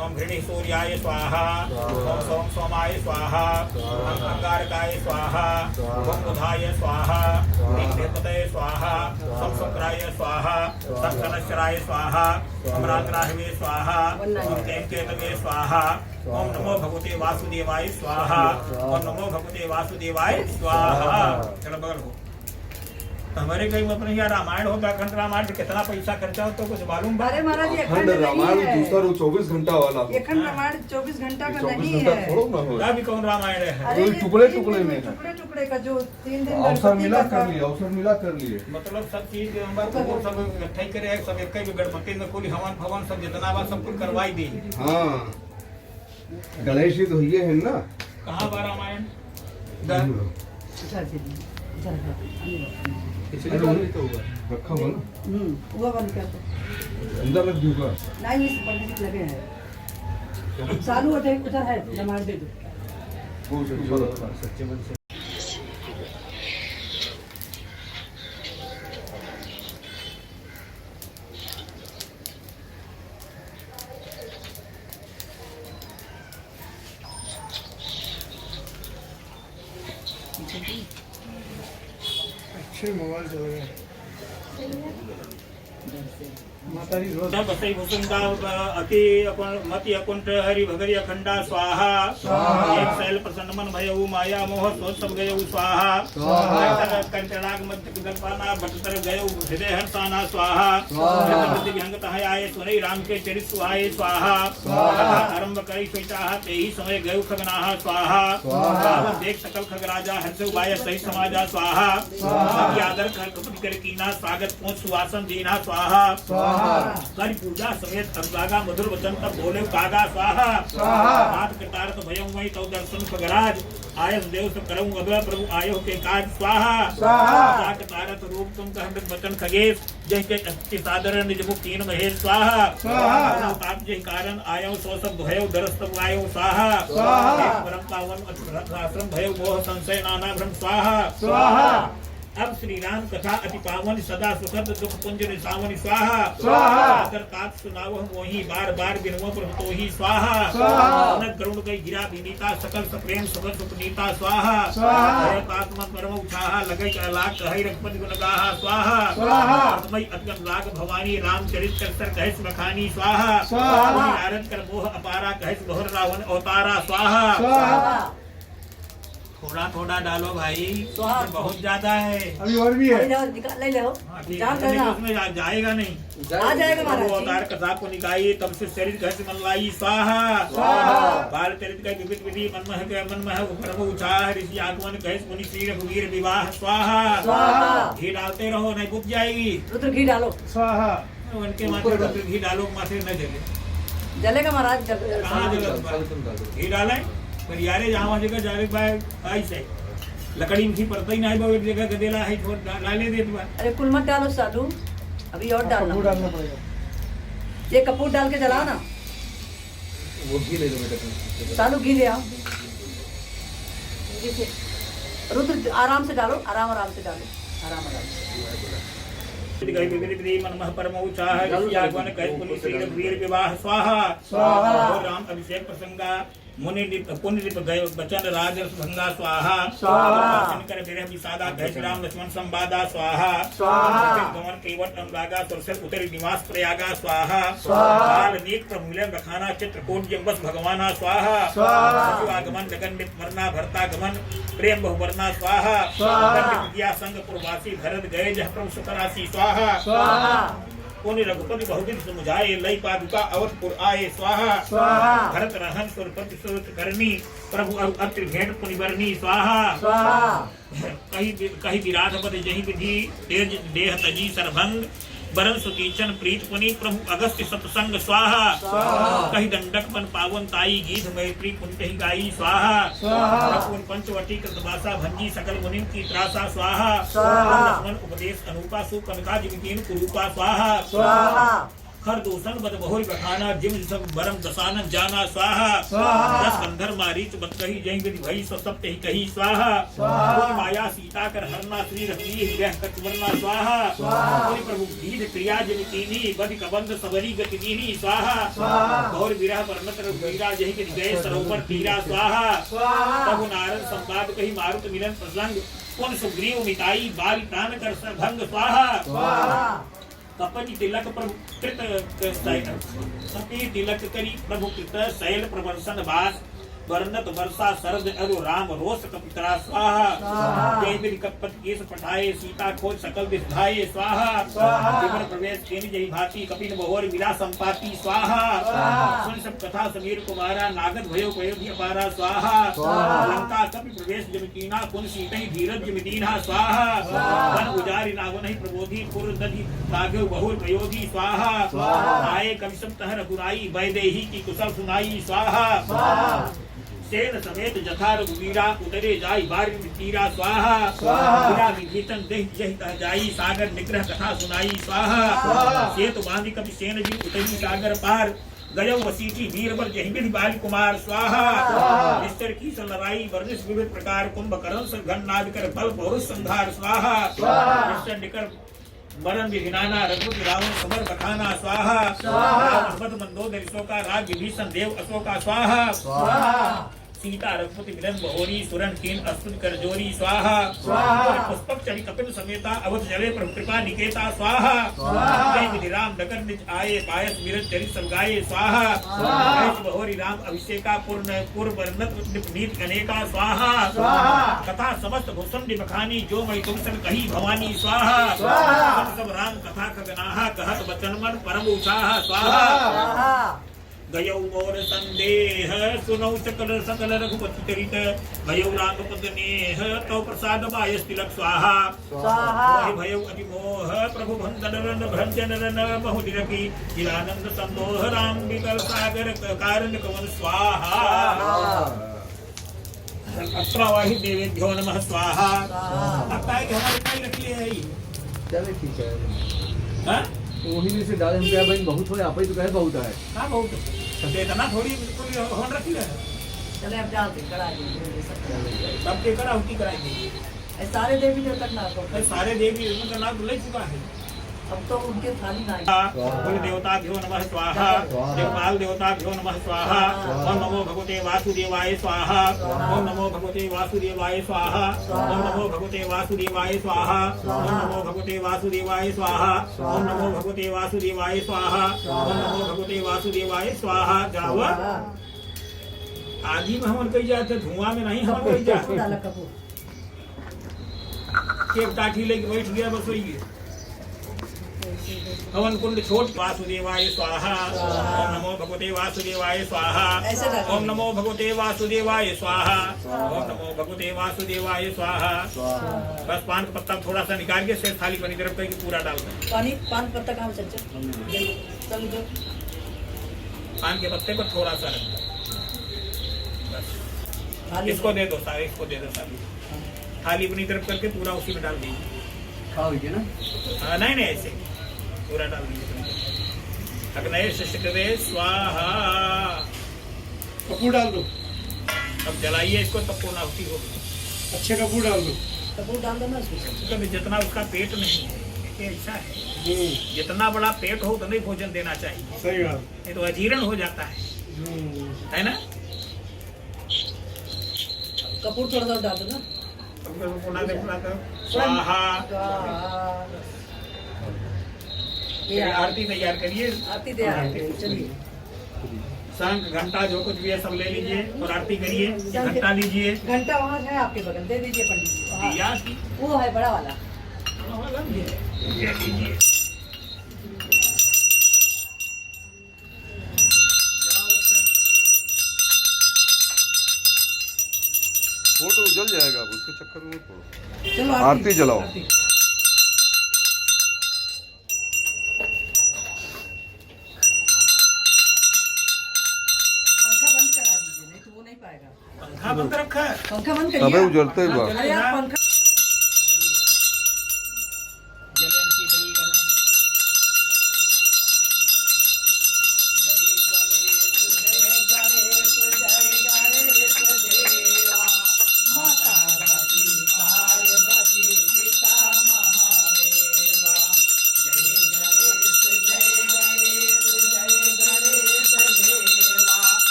ओम घृणी सूर्याय स्वाहा, ओम सोम सोमाय स्वाहा, ओम अंगारकाय स्वाहा, ओम बुधाय स्वाहा, ओम देवतये स्वाहा, ओम शुक्राय स्वाहा, ओम शनश्चराय स्वाहा, ओम राजराहवे स्वाहा, ओम केतवे स्वाहा, ओम नमो भगवते वासुदेवाय स्वाहा, ओम नमो भगवते वासुदेवाय स्वाहा। चलो बगल हो। हमारे कहीं अपने यहाँ रामायण होता, अखंड रामायण में कितना पैसा खर्चा हो तो कुछ मालूम बा? अरे महाराज ये अखंड रामायण दूसरा 24 घंटा वाला। अखंड रामायण 24 घंटा का 24 नहीं घंटा है। थोड़ा ना हो। अभी कौन रामायण है? अरे वही ये टुकड़े-टुकड़े में है। टुकड़े का जो 3 दिन अवसर गणपति मिला का कर लिए, अवसर मिला कर लिए। मतलब सब चीज हम बात को सब इकट्ठा ही करे, सब एक ही गणपति में कुल हवन फवन सब जितना बा सब कुछ करवाई दी। हाँ गणेश जी तो ये है ना। कहाँ बा रामायण? अच्छा जी अच्छा रखा हुआ ना, वो बंद कर दो। अंदर रख दूंगा। नहीं इस पंडित लगे हैं चालू उधर है जमाड़ दे दो। वो सच्चे मन से अच्छे मोबाइल चल रहे हैं। माताजी रोज बसई भूसुंदा अति मति अकुंठ हरि भगरी अखंडा स्वाहा, एक शैल प्रसन्न मन भयऊ माया मोह सोच सब गयऊ स्वाहा, कंचनाग मध्य विदर्पाना भटतर गयऊ हृदय हर्षाना स्वाहा, विहंगत आये सुनई राम के चरित सुहाये स्वाहा, आरंभ करी सोचा ते ही समय गयऊ खगनाहा स्वाहा, देख सकल खगराजा हर्ष उबाय सही समाजा स्वाहा, आदर कर कपट कर कीना स्वागत पहुंच सुवासन दीना स्वाहा, कर पूजा समेत अनुरागा मधुर वचन तब बोले कागा स्वाहा, हाथ कटार तो भयं वही तो दर्शन खगराज आयस देव सब करऊं अब प्रभु आयो के काज स्वाहा, कटार तो रूप तुम कहत वचन खगेश जय के अति सादर निज मुख तीन महेश स्वाहा, ताप जय कारण आयो सो सब भयो दरस्त आयो स्वाहा, परम पावन आश्रम भयो मोह संशय नाना भ्रम स्वाहा, अब श्री राम कथा अति पावन सदा सुखद दुख पुंज सावन स्वाहा, आदर तात सुनाव मोही बार बार बिनवो प्रभु तो ही स्वाहा, अनंत करुण गई गिरा विनीता सकल सप्रेम सुगत सुपनीता स्वाहा, आत्मा परम उठाहा लगई लाग कहई रघुपति गुण गाहा स्वाहा, आत्मय अद्गम राग भवानी रामचरित कर कहस बखानी स्वाहा, नारद कर मोह अपारा कहस बहुर रावण अवतारा स्वाहा। थोड़ा थोड़ा डालो भाई, बहुत ज्यादा है। अभी और भी है। ले लो उसमें जाएगा नहीं, आ जाएगा महाराज। अवतार कथा को निकाई तब से शरीर घर से मन लाई स्वाहा, बाल चरित का विविध विधि मन में उपरम उछाह ऋषि आगमन कहेस मुनि श्री रघुवीर विवाह स्वाहा, घी डालते रहो नहीं बुझ जाएगी। रुद्र घी डालो स्वाहा, उनके माथे रुद्र घी डालो, माथे न जले। जलेगा महाराज कहाँ जले? घी डाले पर यारे जहाँ जगह जाने पाए ऐसे लकड़ी में पड़ता ही नहीं बा, एक जगह गदेला है छोड़ डाले दे तो। अरे कुल मत डालो साधु, अभी और डालना पड़ेगा। ये कपूर डाल के जलाओ ना। वो घी ले लो बेटा। साधु घी ले आओ। रुद्र आराम से डालो, आराम से डालो, आराम मन परम उचाह वीर विवाह स्वाहा, राम अभिषेक प्रसंगा मुनि पुण्य गए बचन राज भंगा स्वाहा, शंकर विरह विषादा भैस राम लक्ष्मण संवादा स्वाहा, गमन केवट अनुरागा सुरसर उतर निवास प्रयागा स्वाहा, काल नेक प्रभुले रखाना चित्रकूट जम्बस भगवाना स्वाहा, आगमन गगन में मरना भरता गमन प्रेम बहुवरना स्वाहा, संग पूर्वासी भरत गए जह प्रभु सुतरासी स्वाहा, पुण्य रघुपति बहुदिन समुझाए लई पादुका अवधपुर आए स्वाहा स्वाहा भरत रहन सुरपति सुरत करनी प्रभु अत्र भेंट पुनिबरनी स्वाहा स्वाहा कही विराट पद जही विधि तेज देह तजी सरभंग बरन सुकीचन प्रीत पुनि प्रभु अगस्त्य सत्संग स्वाहा कही दंडक मन पावन ताई गीत मैत्री पुनि कही गाई स्वाहा पंचवटी कृतवासा भंजी सकल मुनि की त्रासा स्वाहा लक्ष्मण उपदेश अनुपा सुकनका जिमितीन कुरूपा स्वाहा खर दूषण बद बहुल बखाना जिम सब बरम दसानन जाना स्वाहा दस कंधर मारीच बत कही जय विधि भई सो सब कही कही स्वाहा कोई माया सीता कर हरना श्री रघुवीर हृदय कचवरना स्वाहा कोई प्रभु गीत क्रिया जिमितीनी बदि कबंध सबरी गति दीनी स्वाहा गौर विरह परमत रघुवीरा जय विधि गए सरोवर तीरा स्वाहा प्रभु नारद संवाद कही मारुत मिलन प्रसंग पुन सुग्रीव मिताई बाल प्राण कर भंग स्वाहा कपति तिलक प्रभु कृत सती तिलक करी प्रभु कृत शैल प्रवर्षण वास वर्णत वर्षा शरद अरु राम रोष कपितरा स्वाहा जय विधि कपत केश पठाए सीता खोज सकल दिखाए स्वाहा विमर प्रवेश केनि जय भांति कपिन बहोर विला संपाति स्वाहा सुन सब कथा समीर कुमारा नागद भयो पयोधि अपारा स्वाहा लंका कपि प्रवेश जमितीना कुन सीतहि धीरज जमितीना स्वाहा वन उजारि नावन ही प्रबोधि पुर दधि तागो बहुर पयोधि स्वाहा आए कवि सब तह रघुराई वैदेही की कुशल सुनाई स्वाहा सेन समेत जथा रघुवीरा उतरे जाई बारी तीरा स्वाहा बिना विभीषण देह जहि तह जाई सागर निग्रह कथा सुनाई स्वाहा सेतु बांधि कपि सेन जी उतरी सागर पार गयो वसीठी वीरवर जहि विधि बाल कुमार स्वाहा निस्तर की लड़ाई वर्णिस विविध प्रकार कुंभकर्ण सघन नाद कर बल पौरुष संहार स्वाहा निस्तर निकर मरण विधिनाना रघुपति रावण समर बखाना स्वाहा रावण मंदोदर अशोका राज विभीषण देव अशोका स्वाहा सीता रघुपति मिलन बहोरी सुरन कीन अस्तुत कर जोरी स्वाहा पुष्पक चढ़ी कपिल समेता अवध जले प्रभु कृपा निकेता स्वाहा जय विधि राम नगर निज आए पायस मिरत चरित सब गाये स्वाहा बहोरी राम अभिषेका पूर्ण पूर्व वर्णत नीत अनेका स्वाहा कथा समस्त भूषण बखानी जो मई तुम सन कही भवानी स्वाहा सब राम कथा खगनाहा कहत वचन मन परम उत्साह स्वाहा गयो मोर संदेह सुनौ सकल सकल रघुपति चरित भयो राम पद नेह तो प्रसाद बायस तिलक स्वाहा भयो अति मोह प्रभु भंजन भंजन रन बहुदिन की चिरानंद संदोह राम विकल सागर कारण कवन स्वाहा अत्रावाहि देवेभ्यो नमः स्वाहा। लगता है कि हमारे कई रखी है चलो ठीक है हां वही में से डाले हम क्या भाई बहुत हो आप ही तो कहे बहुत है हां बहुत तो इतना थोड़ी बिल्कुल होन रखी है चले अब डालते करा देंगे सब के करा उठी कराएंगे सारे देवी देवता ना तो सारे देवी देवता का नाम ले चुका है अब तो उनके थाली ना कुल देवताभ्यो नमः स्वाहा देवपाल देवताभ्यो नमः स्वाहा ओम नमो भगवते वासुदेवाय स्वाहा ओम नमो भगवते वासुदेवाय स्वाहा ओम नमो भगवते वासुदेवाय स्वाहा ओम नमो भगवते वासुदेवाय स्वाहा ओम नमो भगवते वासुदेवाय स्वाहा ओम नमो भगवते वासुदेवाय स्वाहा जाओ आदि में हम कही जाते धुआं में नहीं हम कही जाते डाला कपूर एक काठी लेके बैठ गया बस वही हवन कुंड छोट वासुदेवाय स्वाहा ओम नमो भगवते वासुदेवाय स्वाहा ओम नमो भगवते वासुदेवाय स्वाहा ओम नमो भगवते वासुदेवाय स्वाहा। बस पान का पत्ता थोड़ा सा निकाल के शेष थाली बनी तरफ करके पूरा डाल दो पान पत्ता कहाँ चल चल दो पान के पत्ते को थोड़ा सा रख दो बस इसको दे दो सारे इसको दे दो सारी थाली अपनी तरफ करके पूरा उसी में डाल दीजिए खाओगे ना नहीं नहीं ऐसे पूरा डाल दीजिए अग्नय शिष्टवे स्वाहा कपूर डाल दो अब जलाइए इसको तब पूर्णाहुति होगी अच्छे कपूर डाल दो कपूर डाल दो ना उसमें जितना उसका पेट नहीं है ये ऐसा है जितना बड़ा पेट हो उतना ही भोजन देना चाहिए सही बात नहीं तो अजीर्ण हो जाता है ना कपूर थोड़ा सा डाल दो ना स्वाहा ये आरती तैयार करिए आरती तैयार चलिए शंख घंटा जो कुछ भी है सब ले लीजिए और आरती करिए घंटा लीजिए घंटा वहाँ है आपके बगल दे दीजिए पंडित जी वहाँ। दिया वो है बड़ा वाला ले लीजिए आरती जलाओ। आरती। पंखा बंद करा दीजिए, नहीं तो वो नहीं पाएगा। पंखा बंद रखा है। पंखा बंद अबे करिए। उजलते ही बा। अरे यार पंखा जलयंती बलीकरणम्।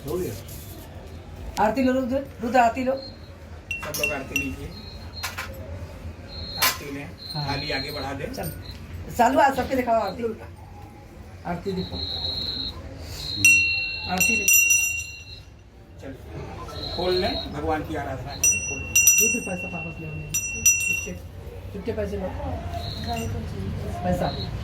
हो गया। आरती लो रुद्र, आरती लो। सब लोग आरती लीजिए, आरती लें, हाँ। थाली आगे बढ़ा दें। चल चालू आज सबके दिखाओ आरती, आरती दिखाओ, आरती दिखाओ। चल खोल लें, भगवान की आराधना करें। खोल लें। रुद्र पैसा वापस ले चुपके चुपके पैसे लो, पैसा चले।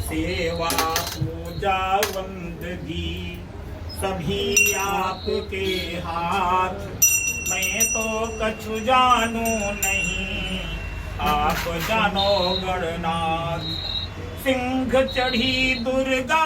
सेवा पूजा वंदगी सभी आपके हाथ, मैं तो कछु जानू नहीं, आप जानो गणनाथ। सिंह चढ़ी दुर्गा